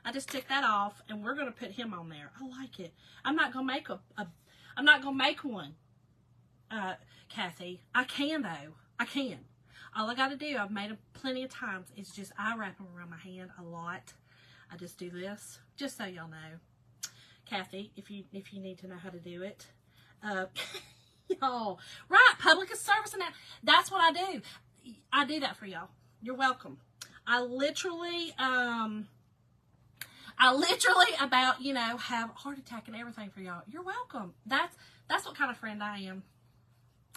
I just took that off, and we're gonna put him on there. I like it. I'm not gonna make I'm not gonna make one, Kathy. I can though. I can. All I gotta do, I've made them plenty of times, is just I wrap them around my hand a lot. I just do this, just so y'all know. Kathy, if you need to know how to do it. Y'all, right, public service, and that's what I do. I do that for y'all. You're welcome. I literally about, you know, have a heart attack and everything for y'all. You're welcome. That's what kind of friend I am.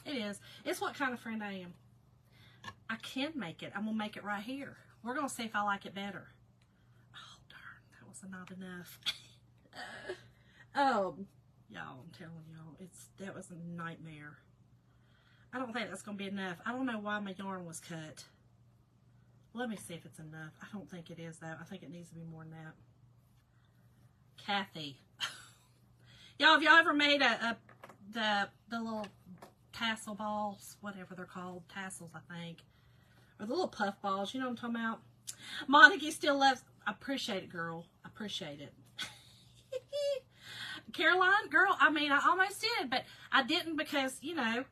It is. It's what kind of friend I am. I can make it. I'm gonna make it right here. We're gonna see if I like it better. Oh darn, that was not enough. Y'all, I'm telling y'all, that was a nightmare. I don't think that's going to be enough. I don't know why my yarn was cut. Let me see if it's enough. I don't think it is, though. I think it needs to be more than that. Kathy. Y'all, have y'all ever made a the little tassel balls, whatever they're called, tassels, I think. Or the little puff balls, you know what I'm talking about? Monica still loves, I appreciate it, girl. I appreciate it. Caroline, girl, I mean, I almost did, but I didn't because, you know,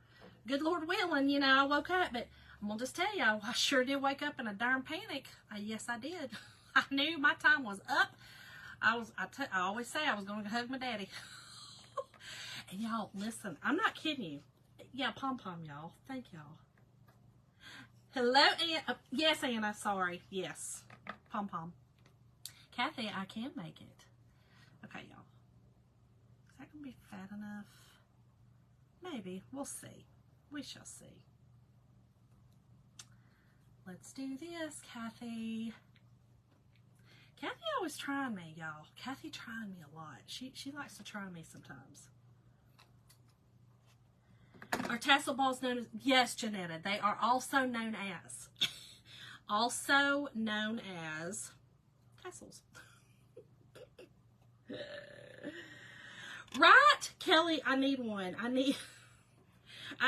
good Lord willing, you know, I woke up, but I'm going to just tell you, I sure did wake up in a darn panic. Yes, I did. I knew my time was up. I always say I was going to hug my daddy. And y'all, listen, I'm not kidding you. Yeah, pom-pom, y'all. Thank y'all. Hello, Anna. Yes, Anna, sorry. Yes, pom-pom. Kathy, I can make it. Okay, y'all. Is that going to be fat enough? Maybe. We'll see. We shall see. Let's do this, Kathy. Kathy always trying me, y'all. Kathy trying me a lot. She likes to try me sometimes. Are tassel balls known as... Yes, Janetta. They are also known as... also known as... tassels. Right? Kelly, I need one. I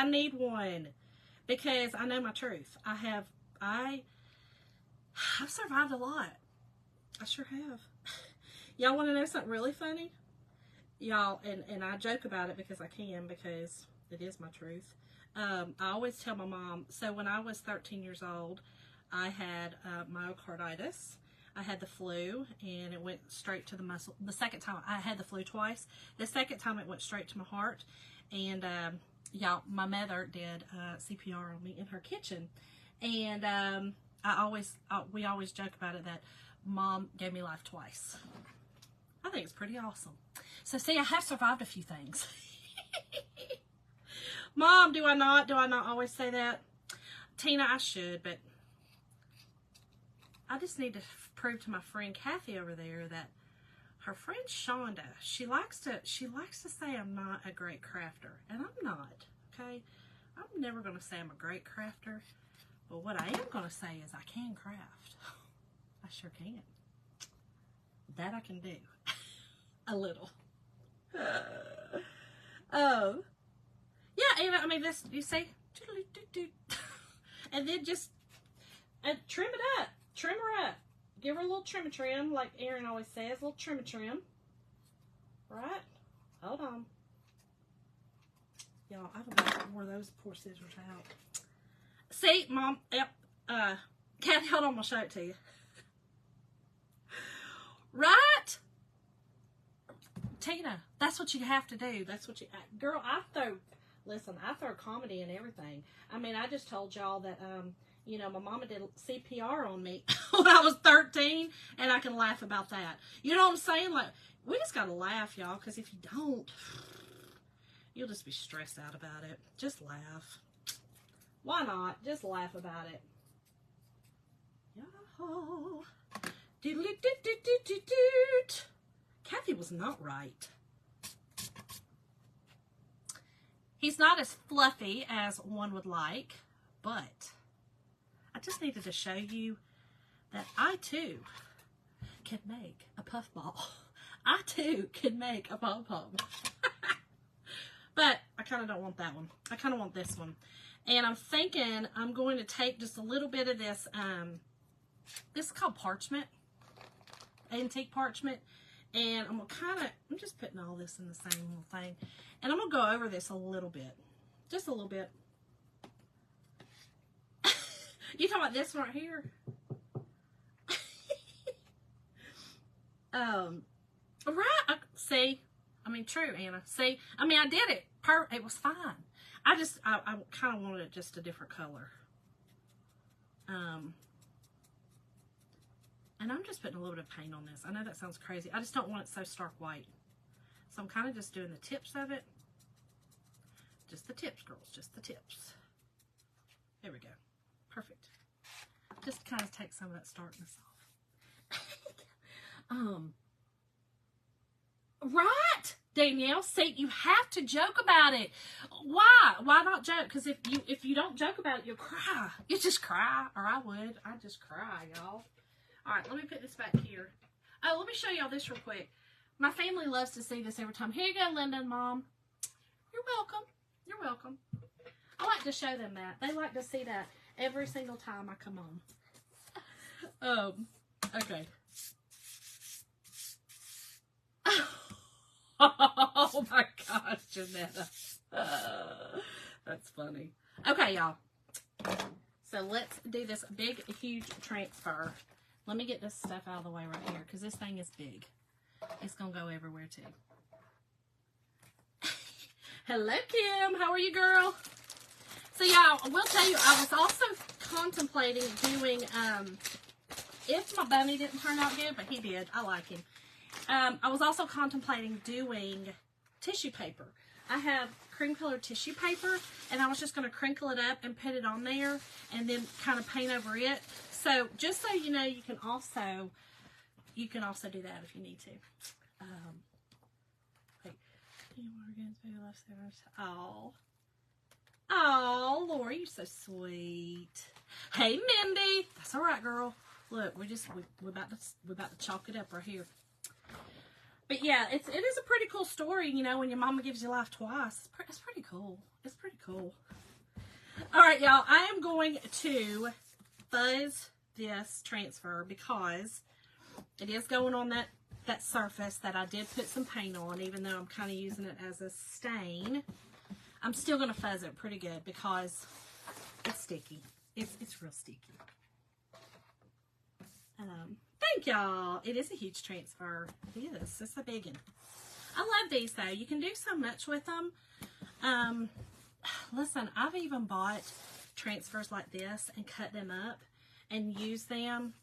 need one. Because I know my truth. I've survived a lot. I sure have. Y'all want to know something really funny? Y'all, and I joke about it because I can, because it is my truth. I always tell my mom, so when I was 13 years old, I had myocarditis. I had the flu, and it went straight to the muscle. The second time, I had the flu twice. The second time, it went straight to my heart. And, y'all, my mother did CPR on me in her kitchen. And we always joke about it that Mom gave me life twice. I think it's pretty awesome. So, see, I have survived a few things. Mom, do I not always say that? Tina, I should, but I just need to prove to my friend Kathy over there that her friend Shonda, she likes to say I'm not a great crafter, and I'm not, okay? I'm never going to say I'm a great crafter, but what I am going to say is I can craft. I sure can. That I can do. A little. Yeah, Anna, I mean, this, you see? And then just trim it up. Trim her up. Give her a little trim, like Erin always says. A little trim. Right? Hold on. Y'all, I've about more of those poor scissors out. See, Mom, yep. Kathy, hold on, I'll show it to you. Right? Tina, that's what you have to do. That's what you... Girl, I throw comedy and everything. I mean, I just told y'all that, you know, my mama did CPR on me when I was 13, and I can laugh about that. You know what I'm saying? Like, we just got to laugh, y'all, because if you don't, you'll just be stressed out about it. Just laugh. Why not? Just laugh about it. Yahoo. Doot-doot-doot-doot-doot-doot. Kathy was not right. He's not as fluffy as one would like, but I just needed to show you that I too can make a puffball. I too can make a pom-pom. But I kind of don't want that one. I kind of want this one. And I'm thinking I'm going to take just a little bit of this, this is called parchment, antique parchment. And I'm just putting all this in the same little thing. And I'm going to go over this a little bit. Just a little bit. You talking about this one right here? Right. See? I mean, true, Anna. See? I mean, I did it. It was fine. I kind of wanted it just a different color. And I'm just putting a little bit of paint on this. I know that sounds crazy. I just don't want it so stark white. So I'm kind of just doing the tips of it. Just the tips, girls. Just the tips. There we go. Perfect. Just kind of take some of that starkness off. Right, Danielle. See, you have to joke about it. Why? Why not joke? Because if you don't joke about it, you'll cry. You just cry, or I would. I'd just cry, y'all. All right, let me put this back here. Oh, let me show y'all this real quick. My family loves to see this every time. Here you go, Linda and Mom. You're welcome. You're welcome. I like to show them that. They like to see that every single time I come on. Okay. Oh my gosh, Janetta. That's funny. Okay, y'all. So let's do this big, huge transfer. Let me get this stuff out of the way right here because this thing is big. It's going to go everywhere too. Hello, Kim. How are you, girl? So, y'all, I will tell you, I was also contemplating doing, if my bunny didn't turn out good, but he did. I like him. I was also contemplating doing tissue paper. I have cream colored tissue paper, and I was just going to crinkle it up and put it on there and then kind of paint over it. So, just so you know, you can also do that if you need to. Oh, Lori, you're so sweet. Hey, Mindy. That's all right, girl. Look, we're about to chalk it up right here. But yeah, it is a pretty cool story, you know, when your mama gives you life twice. It's pretty cool. It's pretty cool. All right, y'all. I am going to fuzz this transfer because it is going on that surface that I did put some paint on, even though I'm kind of using it as a stain. I'm still going to fuzz it pretty good because it's sticky. It's real sticky. Thank y'all. It is a huge transfer. It is. It's a big one. I love these though. You can do so much with them. Listen, I've even bought transfers like this and cut them up and use them,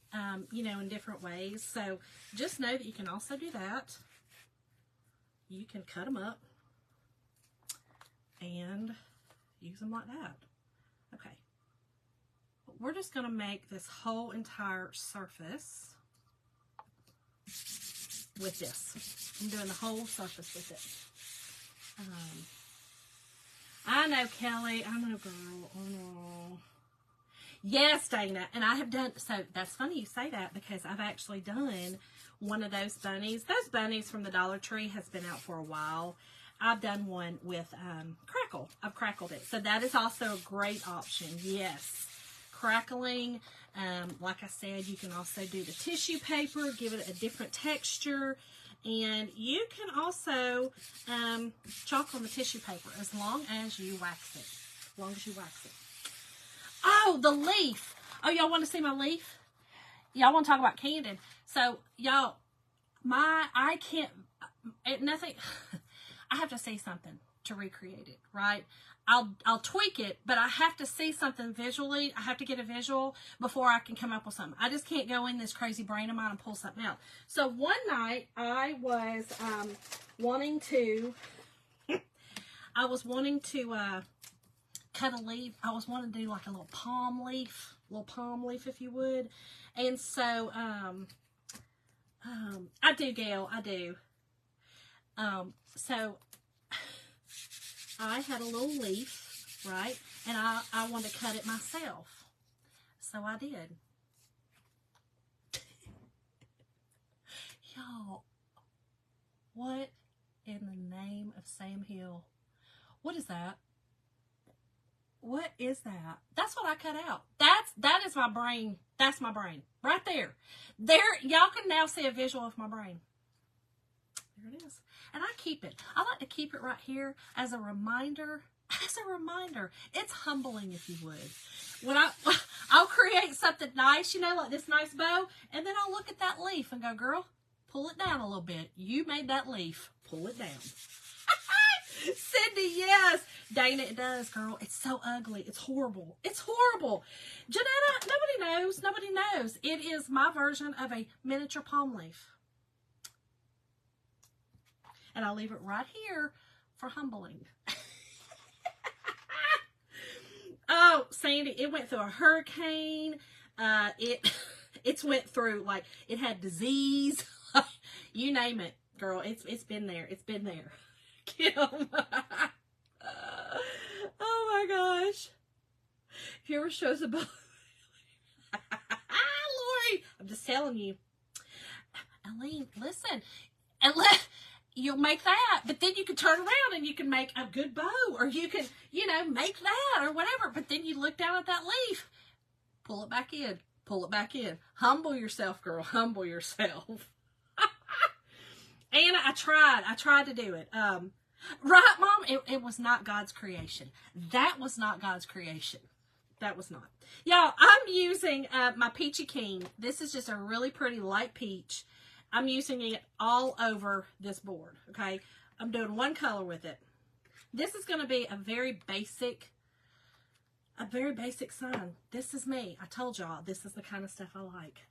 you know, in different ways. So just know that you can also do that. You can cut them up and use them like that. Okay. We're just going to make this whole entire surface with this. I'm doing the whole surface with it. I know, Kelly. I know, girl. Oh, no. Yes, Dana. And I have done, so that's funny you say that because I've actually done one of those bunnies. Those bunnies from the Dollar Tree has been out for a while. I've done one with crackle. I've crackled it. So that is also a great option. Yes. Crackling. Like I said, you can also do the tissue paper, give it a different texture. And you can also chalk on the tissue paper as long as you wax it. As long as you wax it. Oh, the leaf. Oh, y'all want to see my leaf? Y'all want to talk about Candid? So, y'all, I can't, nothing, I have to see something to recreate it, right? I'll tweak it, but I have to see something visually. I have to get a visual before I can come up with something. I just can't go in this crazy brain of mine and pull something out. So one night I was wanting to cut a leaf. I was wanting to do like a little palm leaf, if you would. And so I do, Gail, I do. So I had a little leaf, right? And I wanted to cut it myself. So I did. Y'all, what in the name of Sam Hill? What is that? What is that? That's what I cut out. That is my brain. That's my brain. Right there. There, y'all can now see a visual of my brain. There it is. And I keep it. I like to keep it right here as a reminder. As a reminder. It's humbling, if you would. When I'll create something nice, you know, like this nice bow, and then I'll look at that leaf and go, girl, pull it down a little bit. You made that leaf. Pull it down. Cindy, yes. Dana, it does, girl. It's so ugly. It's horrible. It's horrible. Janetta, nobody knows. Nobody knows. It is my version of a miniature palm leaf. And I'll leave it right here for humbling. Oh, Sandy, it went through a hurricane. It's went through, like, it had disease. You name it, girl. It's been there. It's been there. Kim. Oh my gosh. If you ever shows a book. Lori, I'm just telling you. Elaine, listen. you'll make that, but then you can turn around and you can make a good bow, or you can, you know, make that or whatever. But then you look down at that leaf, pull it back in, pull it back in. Humble yourself, girl, humble yourself. And I tried to do it. Right, Mom? It was not God's creation. That was not God's creation. That was not. Y'all, I'm using my Peachy Keen. This is just a really pretty light peach. I'm using it all over this board, okay? I'm doing one color with it. This is going to be a very basic sign. This is me. I told y'all, this is the kind of stuff I like.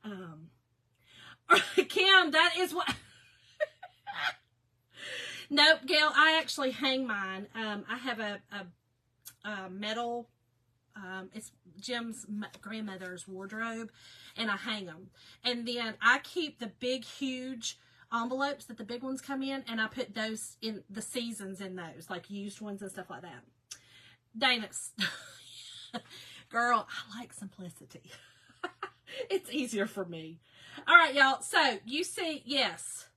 Kim, that is what... Nope, Gail, I actually hang mine. I have a metal... it's Jim's grandmother's wardrobe, and I hang them. And then I keep the big, huge envelopes that the big ones come in, and I put those in the seasons in those, like used ones and stuff like that. Dang it. Girl, I like simplicity. It's easier for me. All right, y'all. So, you see, yes.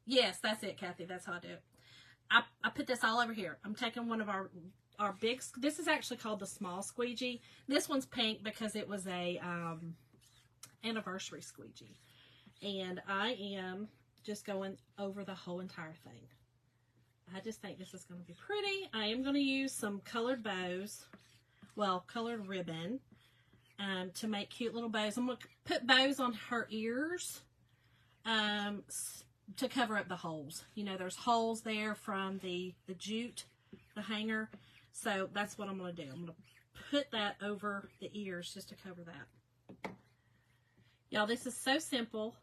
Yes, that's it, Kathy. That's how I do it. I put this all over here. I'm taking one of our big, this is actually called the small squeegee. This one's pink because it was a anniversary squeegee. And I am just going over the whole entire thing. I just think this is going to be pretty. I am going to use some colored bows, well, colored ribbon, to make cute little bows. I'm going to put bows on her ears to cover up the holes. You know, there's holes there from the jute, the hanger. So that's what I'm going to do. I'm going to put that over the ears just to cover that. Y'all, this is so simple,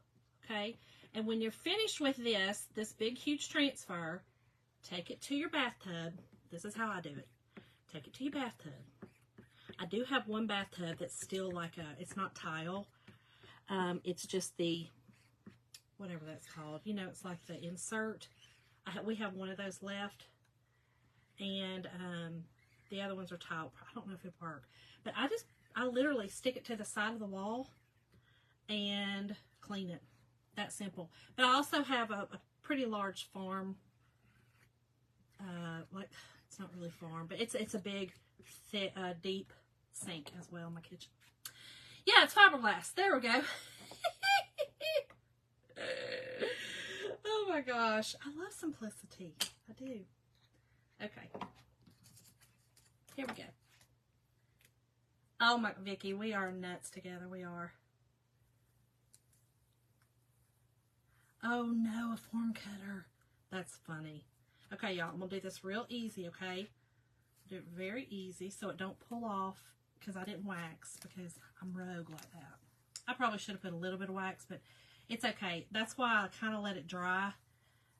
okay? And when you're finished with this big, huge transfer, take it to your bathtub. This is how I do it. Take it to your bathtub. I do have one bathtub that's still like it's not tile. It's just the, whatever that's called. You know, it's like the insert. We have one of those left. And the other ones are tile. I don't know if it work. But I literally stick it to the side of the wall and clean it. That simple. But I also have a pretty large farm. Like, it's not really farm, but it's a big, thick, deep sink as well in my kitchen. Yeah, it's fiberglass. There we go. Oh my gosh. I love simplicity. I do. Okay. Here we go. Oh my, Vicki, we are nuts together. We are. Oh no, a form cutter. That's funny. Okay, y'all, I'm going to do this real easy, okay? Do it very easy so it don't pull off because I didn't wax because I'm rogue like that. I probably should have put a little bit of wax, but it's okay. That's why I kind of let it dry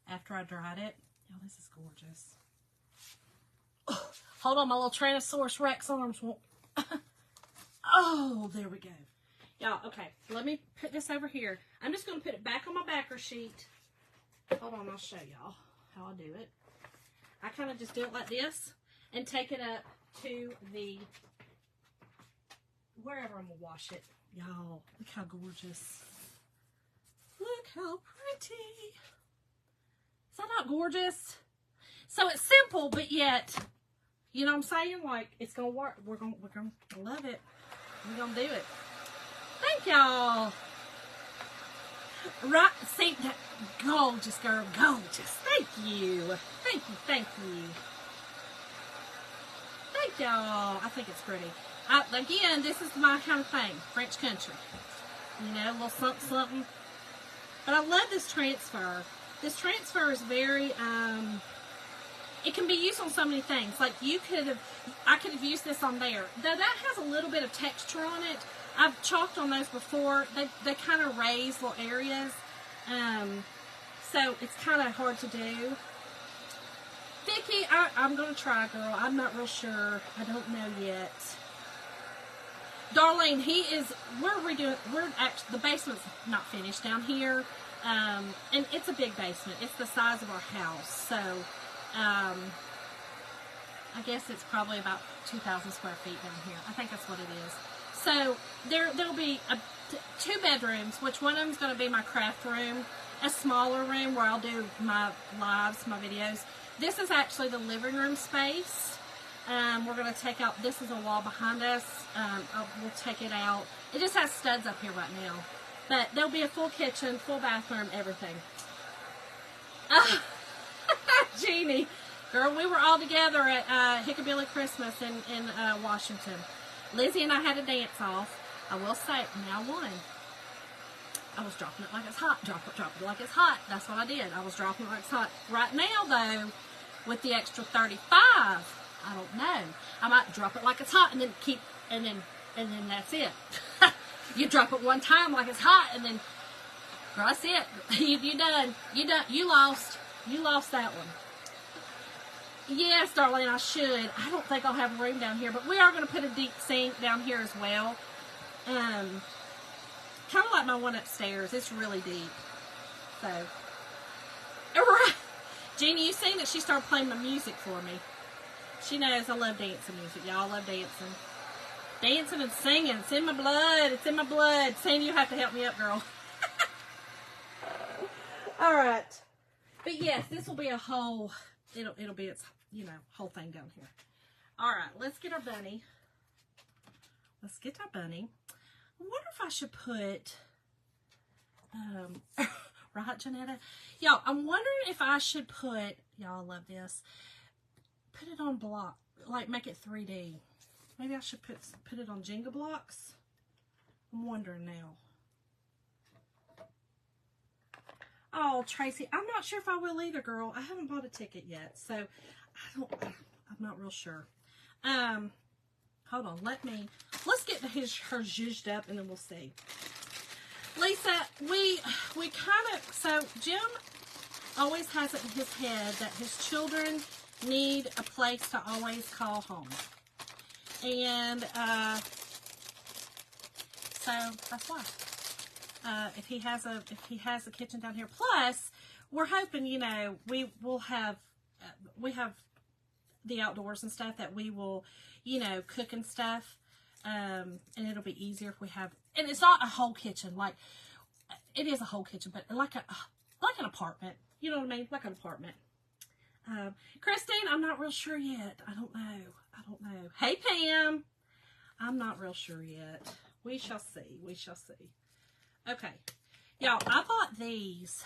after I dried it. Oh, this is gorgeous. Oh, hold on, my little Tyrannosaurus Rex arms won't... Oh, there we go. Y'all, okay, let me put this over here. I'm just going to put it back on my backer sheet. Hold on, I'll show y'all how I do it. I kind of just do it like this and take it up to the, wherever I'm going to wash it. Y'all, look how gorgeous. Look how pretty. Is that not gorgeous? So it's simple, but yet, you know what I'm saying? Like, it's going to work. We're going to love it. We're going to do it. Thank y'all. Right, see, that gorgeous girl, gorgeous. Thank you. Thank you, thank you. Thank y'all. I think it's pretty. Again, this is my kind of thing, French country. You know, a little something, something. But I love this transfer. This transfer is very, it can be used on so many things. Like I could have used this on there. Though that has a little bit of texture on it. I've chalked on those before. They kind of raise little areas. So it's kind of hard to do. Vicki, I'm going to try, girl. I'm not real sure. I don't know yet. Darlene, the basement's not finished down here. And it's a big basement. It's the size of our house. So, I guess it's probably about 2,000 square feet down here. I think that's what it is. So there'll be 2 bedrooms, which one of them's going to be my craft room, a smaller room where I'll do my lives, my videos. This is actually the living room space. We're going to take out, this is a wall behind us. We'll take it out. It just has studs up here right now. But there'll be a full kitchen, full bathroom, everything. Jeannie. Girl, we were all together at Hickabilly Christmas in Washington. Lizzie and I had a dance off. I will say, now one. I was dropping it like it's hot. Drop it like it's hot. That's what I did. I was dropping it like it's hot. Right now, though, with the extra 35, I don't know. I might drop it like it's hot and then and then that's it. You drop it one time like it's hot and then, girl, that's it. You done. You lost. You lost that one. Yes, Darlene, I should. I don't think I'll have room down here, but we are going to put a deep sink down here as well. Kind of like my one upstairs. It's really deep. So, right. Jeannie, you seen that she started playing my music for me. She knows I love dancing music. Y'all love dancing. Dancing and singing. It's in my blood. It's in my blood. Sandy, you have to help me up, girl. All right. But yes, this will be a whole, it'll be its, whole thing down here. All right, let's get our bunny. Let's get our bunny. I wonder if I should put, right, Janetta? Y'all, I'm wondering if I should put, y'all love this, put it on block, like make it 3D. Maybe I should put it on Jenga blocks. I'm wondering now. Oh, Tracy, I'm not sure if I will either, girl. I haven't bought a ticket yet, so I'm not real sure. Hold on, let's get her zhuzhed up and then we'll see. Lisa, we kind of, so Jim always has it in his head that his children need a place to always call home. And, so that's why. If he has a kitchen down here, plus we're hoping, we have the outdoors and stuff that we will, cook and stuff. And it'll be easier if we have, and it's not a whole kitchen, like it is a whole kitchen, but like an apartment, you know what I mean? Like an apartment. Christine, I'm not real sure yet. I don't know. Hey, Pam. I'm not real sure yet. We shall see. We shall see. Okay. Y'all, I bought these.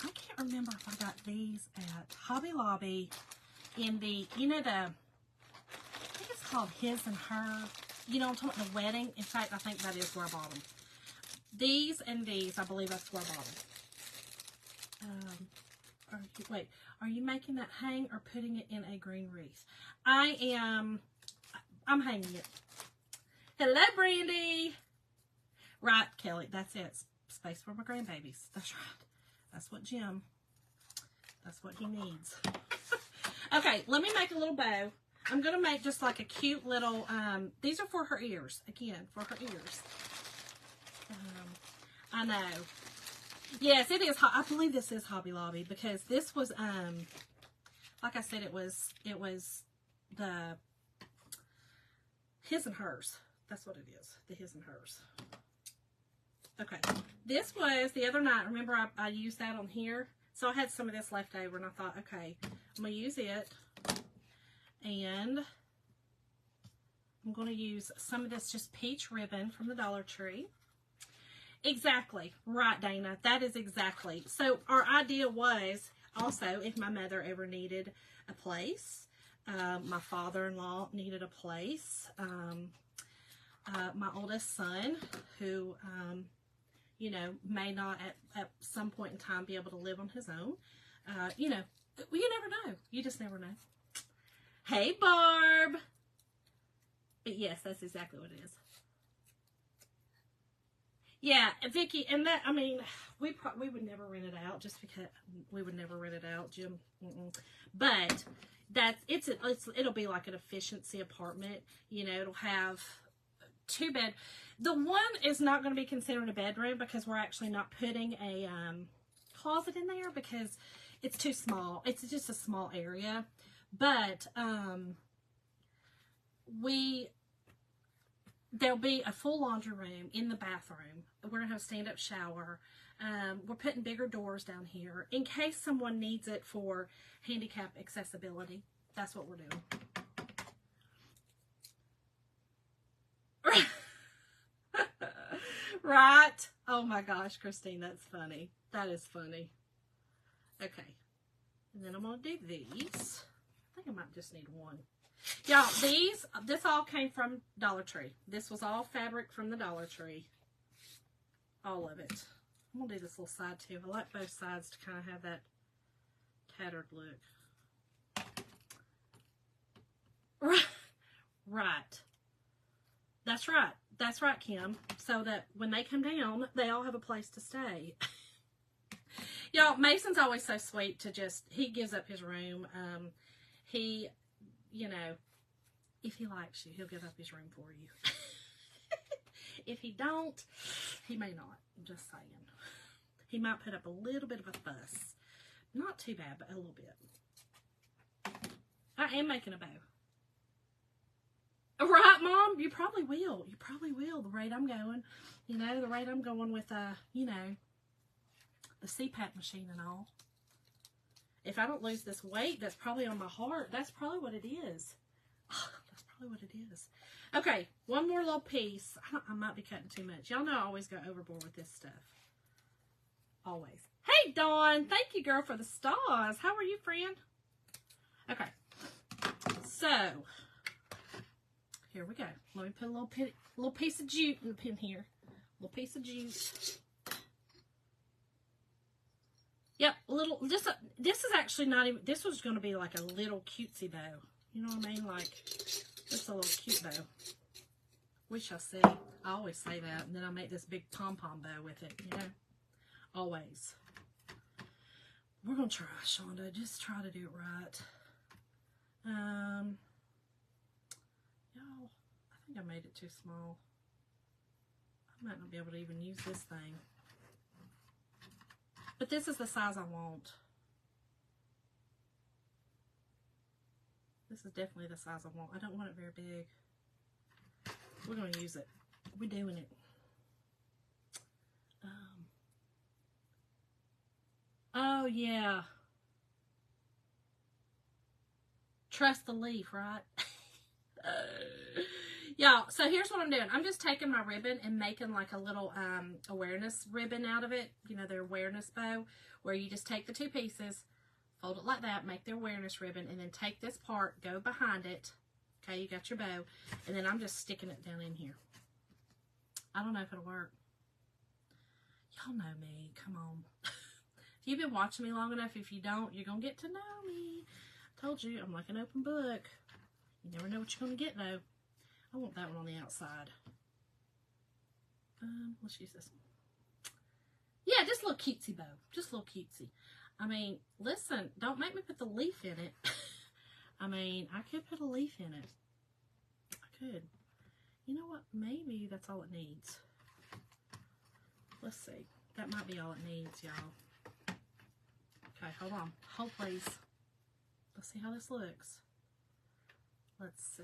I can't remember if I got these at Hobby Lobby in the, I think it's called His and Her. I'm talking about the wedding. In fact, I think that is where I bought them. These and these, I believe that's where I bought them. Wait, are you making that hang or putting it in a green wreath? I'm hanging it. Hello, Brandy. Right, Kelly, that's it. Space for my grandbabies. That's right. That's what he needs. Okay, let me make a little bow. I'm going to make just like a cute little, these are for her ears. Again, for her ears. I know. Yes, it is. I believe this is Hobby Lobby because this was, like I said, it was the His and Hers. That's what it is. The His and Hers. Okay. This was the other night. Remember, I used that on here. So I had some of this left over, and I thought, okay, I'm going to use it. And I'm going to use some of this just peach ribbon from the Dollar Tree. Exactly. Right, Dana. That is exactly. So our idea was also if my mother ever needed a place, my father-in-law needed a place, my oldest son who, may not at some point in time be able to live on his own. You never know. You just never know. Hey, Barb. But yes, that's exactly what it is. Yeah, Vicky, and that, we would never rent it out just because we would never rent it out, Jim. But it'll be like an efficiency apartment. It'll have 2 bed. The one is not going to be considered a bedroom because we're actually not putting a closet in there because it's too small. It's just a small area. But there'll be a full laundry room in the bathroom. We're going to have a stand-up shower. we're putting bigger doors down here in case someone needs it for handicap accessibility. That's what we're doing. Right? Oh my gosh, Christine, that's funny. That is funny. Okay. And then I'm going to do these. I think I might just need one. Y'all, this all came from Dollar Tree. This was all fabric from the Dollar Tree. All of it. I'm going to do this little side too. I like both sides to kind of have that tattered look. Right. That's right. That's right, Kim. So that when they come down, they all have a place to stay. Y'all, Mason's always so sweet to just, he gives up his room. He, you know, if he likes you, he'll give up his room for you. If he don't, he may not. I'm just saying. He might put up a little bit of a fuss. Not too bad, but a little bit. I am making a bow. Right, Mom? You probably will. You probably will, the rate I'm going. You know, the rate I'm going with, you know, the CPAP machine and all. If I don't lose this weight, that's probably on my heart. That's probably what it is. Oh, that's probably what it is. Okay, one more little piece. I might be cutting too much. Y'all know I always go overboard with this stuff. Always. Hey, Dawn. Thank you, girl, for the stars. How are you, friend? Okay. So, here we go. Let me put a little piece of jute in the pin here. A little piece of jute. Yep, this is actually not even, this was going to be like a little cutesy bow. You know what I mean? Like, just a little cute bow. We shall see. I always say that, and then I make this big pom-pom bow with it, you know? Always. We're going to try, Shonda. Just try to do it right. Y'all, I think I made it too small. I might not be able to even use this thing. But this is the size I want. This is definitely the size I want. I don't want it very big. We're going to use it. We're doing it. Oh, yeah. Trust the leaf, right? Y'all, so here's what I'm doing. I'm just taking my ribbon and making like a little awareness ribbon out of it. You know, their awareness bow, where you just take the two pieces, fold it like that, make the awareness ribbon, and then take this part, go behind it. Okay, you got your bow. And then I'm just sticking it down in here. I don't know if it'll work. Y'all know me. Come on. If you've been watching me long enough, if you don't, you're going to get to know me. I told you, I'm like an open book. You never know what you're going to get, though. I want that one on the outside. Let's use this one. Yeah, just a little cutesy bow. Just a little cutesy. I mean, listen, don't make me put the leaf in it. I mean, I could put a leaf in it. I could. You know what? Maybe that's all it needs. Let's see. That might be all it needs, y'all. Okay, hold on. Hold, please. Let's see how this looks. Let's see.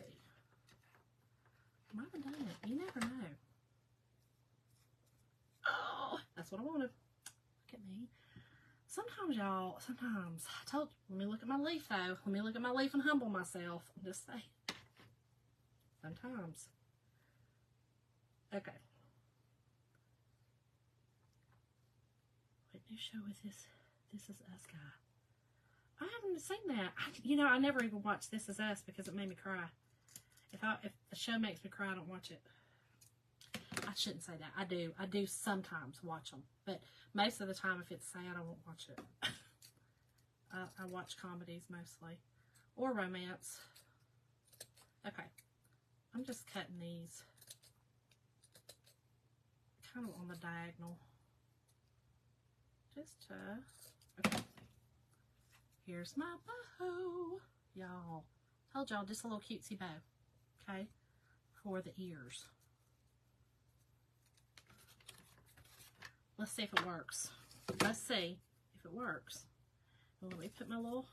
I might have done it. You never know. Oh, that's what I wanted. Look at me. Sometimes, y'all, sometimes, I told you, let me look at my leaf, though. Let me look at my leaf and humble myself. I'm just saying. Sometimes. Okay. Wait, new show with this. This Is Us guy. I haven't seen that. You know, I never even watched This Is Us because it made me cry. If a show makes me cry, I don't watch it. I shouldn't say that. I do. I do sometimes watch them. But most of the time, if it's sad, I won't watch it. I watch comedies mostly. Or romance. Okay. I'm just cutting these kind of on the diagonal. Just, okay. Here's my bow. Y'all. Told y'all, just a little cutesy bow. Okay? For the ears. Let's see if it works. Let's see if it works. Well, let me put my little...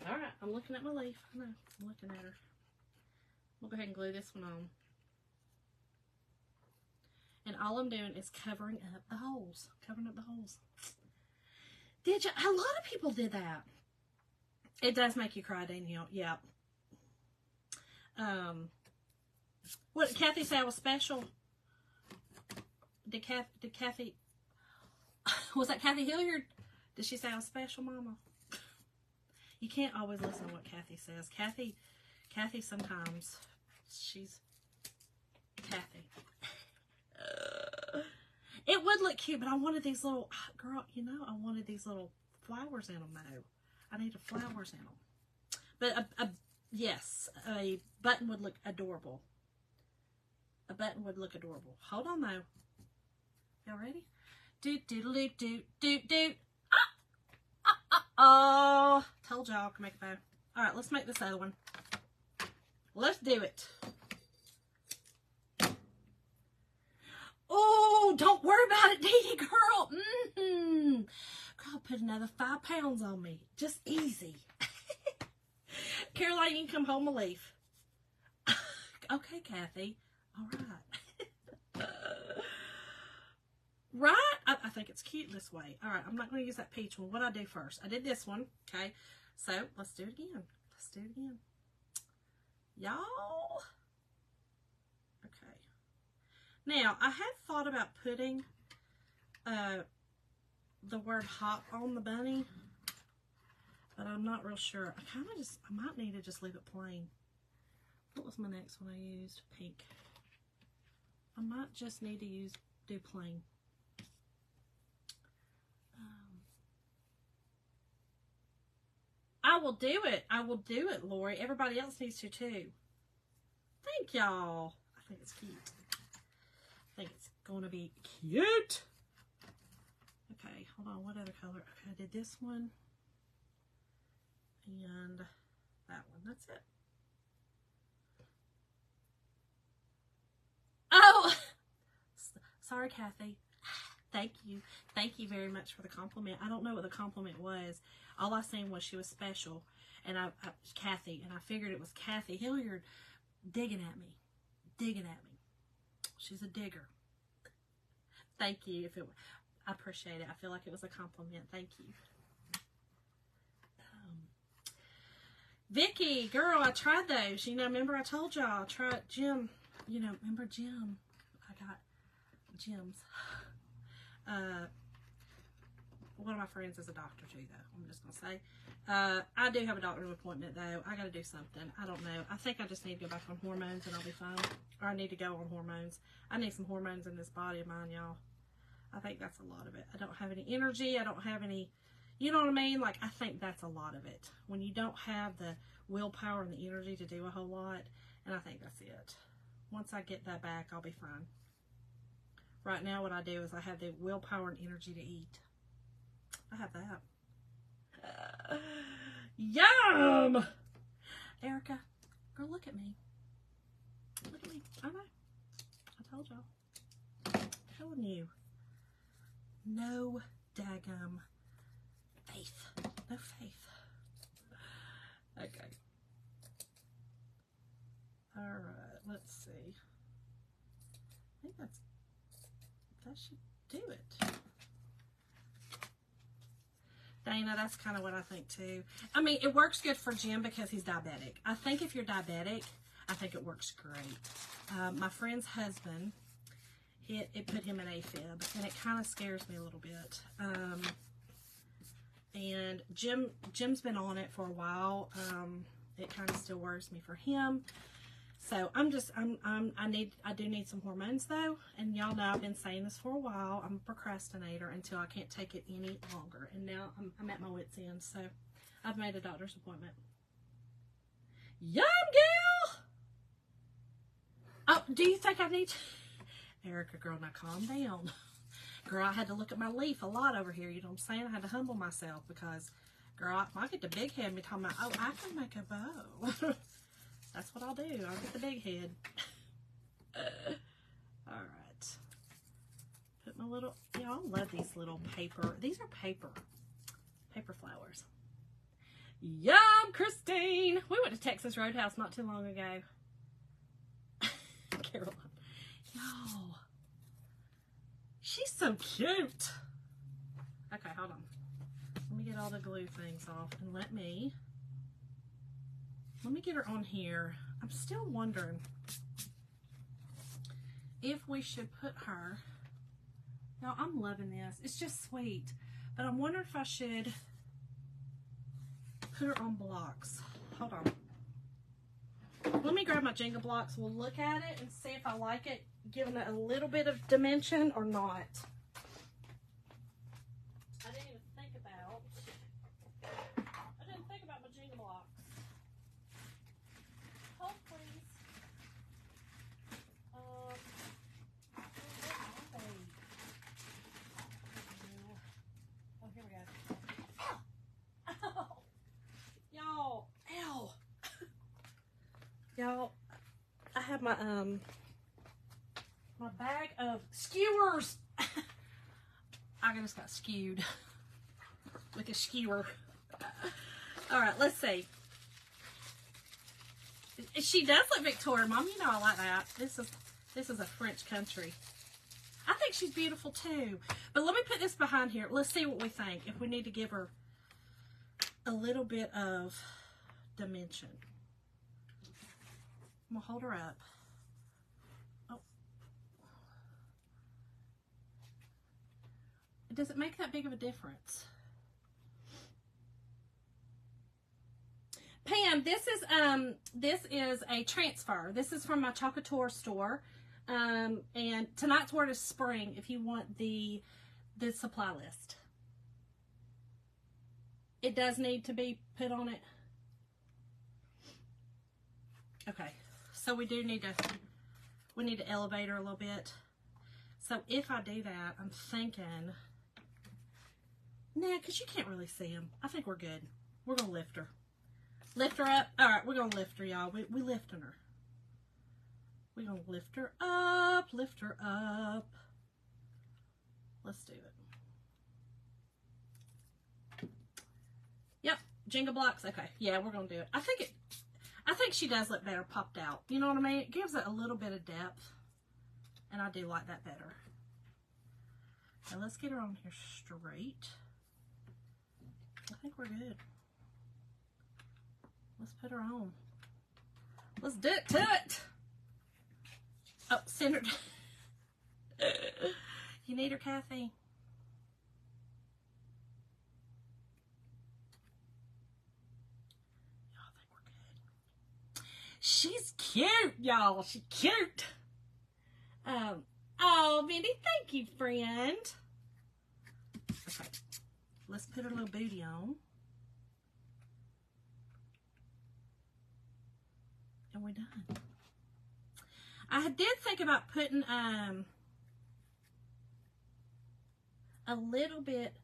Alright, I'm looking at my leaf. I know, I'm looking at her. We'll go ahead and glue this one on. And all I'm doing is covering up the holes. Covering up the holes. Did you? A lot of people did that. It does make you cry, Danielle. Yeah. What did Kathy say I was special? Did Kathy, was that Kathy Hilliard? Did she say I was special, Mama? You can't always listen to what Kathy says. Kathy sometimes, she's Kathy. It would look cute, but I wanted these little, girl, you know, I wanted these little flowers in them, though. I needed flowers in them. But, yes, a button would look adorable. A button would look adorable. Hold on, though. Y'all ready? Doot, doodle, doot, doot, doot, doot. Oh, told y'all I can make a bow. All right, let's make this other one. Let's do it. Oh, don't worry about it, Dee Dee, girl. Girl, put another 5 pounds on me. Just easy. Caroline, you can come home and leave. Okay, Kathy. All right. Right? I think it's cute this way. All right, I'm not going to use that peach one. What did I do first? I did this one. Okay, so let's do it again. Let's do it again. Y'all. Okay. Now, I had thought about putting the word hop on the bunny, but I'm not real sure. I might need to just leave it plain. What was my next one I used? Pink. I might just need to do plain. I will do it. I will do it, Lori. Everybody else needs to too. Thank y'all. I think it's cute. I think it's going to be cute. Okay, hold on. What other color? Okay, I did this one. And that one. That's it. Oh! Sorry, Kathy. Thank you. Thank you very much for the compliment. I don't know what the compliment was. All I seen was she was special. And Kathy. And I figured it was Kathy Hilliard digging at me. Digging at me. She's a digger. Thank you. I appreciate it. I feel like it was a compliment. Thank you. Vicky, girl, I tried those. You know, remember I told y'all I tried Jim. You know, remember Jim? I got Jim's. One of my friends is a doctor too, though. I'm just going to say. I do have a doctor's appointment, though. I got to do something. I don't know. I think I just need to go back on hormones and I'll be fine. Or I need to go on hormones. I need some hormones in this body of mine, y'all. I think that's a lot of it. I don't have any energy. I don't have any, you know what I mean? Like, I think that's a lot of it. When you don't have the willpower and the energy to do a whole lot. And I think that's it. Once I get that back, I'll be fine. Right now, what I do is I have the willpower and energy to eat. I have that. Yum! Erica, girl, look at me. Look at me. I know. I told y'all. I'm telling you. No daggum faith. No faith. Okay. Alright, let's see. I think that should do it. Dana, that's kind of what I think too. I mean, it works good for Jim because he's diabetic. I think if you're diabetic, I think it works great. My friend's husband, it put him in AFib, and it kind of scares me a little bit. And Jim's been on it for a while. It kind of still worries me for him. So I do need some hormones though, and y'all know I've been saying this for a while. I'm a procrastinator until I can't take it any longer, and now I'm at my wit's end. So I've made a doctor's appointment. Yum, girl. Oh, do you think I need to? Erica, girl, now calm down. Girl, I had to look at my leaf a lot over here. You know what I'm saying? I had to humble myself because, girl, I get the big head me talking about, oh, I can make a bow. That's what I'll do. I'll get the big head. All right. Put my little, y'all love these little paper. These are paper flowers. Yum, Christine. We went to Texas Roadhouse not too long ago. Caroline. Y'all. She's so cute. Okay, hold on. Let me get all the glue things off and let me get her on here. I'm still wondering if we should put her. Now, I'm loving this. It's just sweet. But I'm wondering if I should put her on blocks. Hold on. Let me grab my Jenga blocks. We'll look at it and see if I like it, giving it a little bit of dimension or not. I didn't think about my Jenga blocks. Hold, please. Oh, here we go. Oh, y'all, ow. Y'all, I have my my bag of skewers. I just got skewed with a skewer. All right, let's see. She does look Victoria, Mom. You know I like that. This is a French country. I think she's beautiful too. But let me put this behind here. Let's see what we think. If we need to give her a little bit of dimension. I'm gonna hold her up. Oh. Does it make that big of a difference? Pam, this is a transfer. This is from my Chocator store. And tonight's word is spring if you want the supply list. It does need to be put on it. Okay. So we need to elevate her a little bit. So if I do that, I'm thinking, nah, because you can't really see them. I think we're good. We're going to lift her. Lift her up. All right, we're going to lift her, y'all. We lifting her. We're going to lift her up, lift her up. Let's do it. Yep, Jenga blocks. Okay, yeah, we're going to do it. I think she does look better popped out. You know what I mean? It gives it a little bit of depth. And I do like that better. Now let's get her on here straight. I think we're good. Let's put her on. Let's do it to it. Oh, centered. You need her, Kathy. She's cute, y'all. She's cute. Oh, Mindy, thank you, friend. Okay, let's put her little booty on. And we're done. I did think about putting a little bit.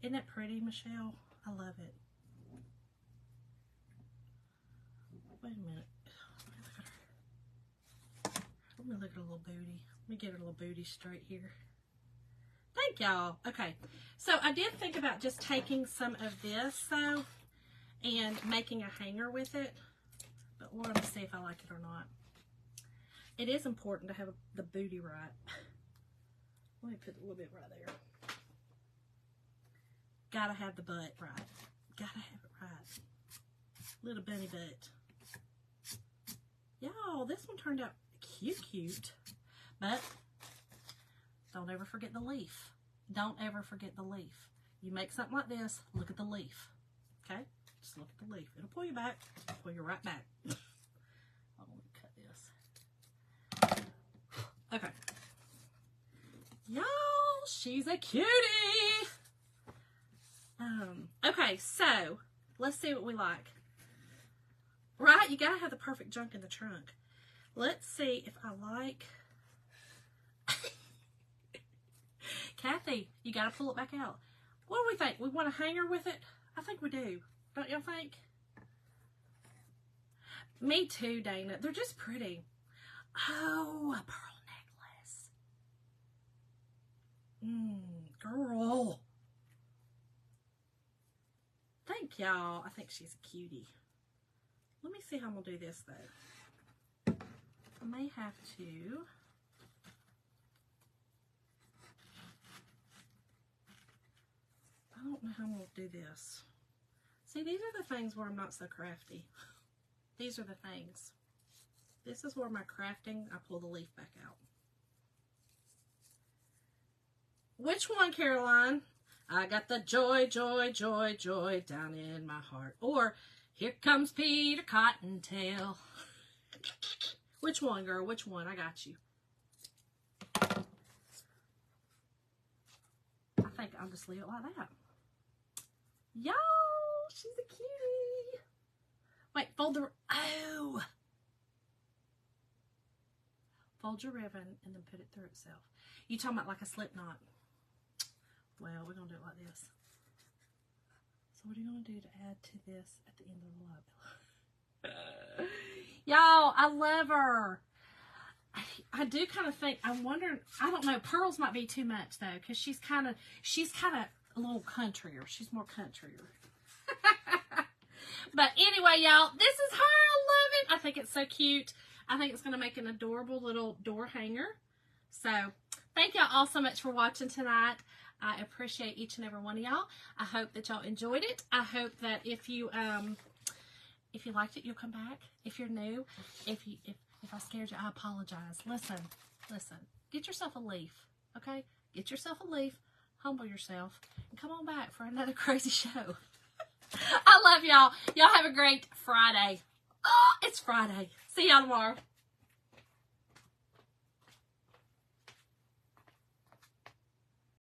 Isn't it pretty, Michelle? I love it. Wait a minute. Let me look at her little booty. Let me get her little booty straight here. Thank y'all. Okay, so I did think about just taking some of this though and making a hanger with it, but we're gonna see if I like it or not. It is important to have the booty right. Let me put a little bit right there. Gotta have the butt right. Gotta have it right. Little bunny butt. Y'all, this one turned out cute. But don't ever forget the leaf. Don't ever forget the leaf. You make something like this, look at the leaf. Okay? Just look at the leaf. It'll pull you back. Pull you right back. I'm going to cut this. Okay. Y'all, she's a cutie. Okay, so let's see what we like. Right? You got to have the perfect junk in the trunk. Let's see if I like... Kathy, you got to pull it back out. What do we think? We want a hanger with it? I think we do. Don't y'all think? Me too, Dana. They're just pretty. Oh, a pearl necklace. Girl. Thank y'all. I think she's a cutie. Let me see how I'm going to do this, though. I may have to... know how I'm going to do this. See, these are the things where I'm not so crafty. These are the things. This is where my crafting, I pull the leaf back out. Which one, Caroline? I got the joy, joy, joy, joy down in my heart. Or, here comes Peter Cottontail. Which one, girl? Which one? I got you. I think I'll just leave it like that. Yo, she's a cutie. Wait, fold the... Oh! Fold your ribbon and then put it through itself. You talking about like a slip knot? Well, we're going to do it like this. So what are you going to do to add to this at the end of the loop? Y'all, I love her. I do kind of think, I'm wondering, I don't know, pearls might be too much though, because she's kind of a little countryer. She's more countryer. But anyway, y'all, this is her. I love it. I think it's so cute. I think it's going to make an adorable little door hanger. So, thank y'all all so much for watching tonight. I appreciate each and every one of y'all. I hope that y'all enjoyed it. I hope that if you liked it, you'll come back. If you're new, if I scared you, I apologize. Listen. Get yourself a leaf, okay? Get yourself a leaf, humble yourself, and come on back for another crazy show. I love y'all. Y'all have a great Friday. Oh, it's Friday. See y'all tomorrow.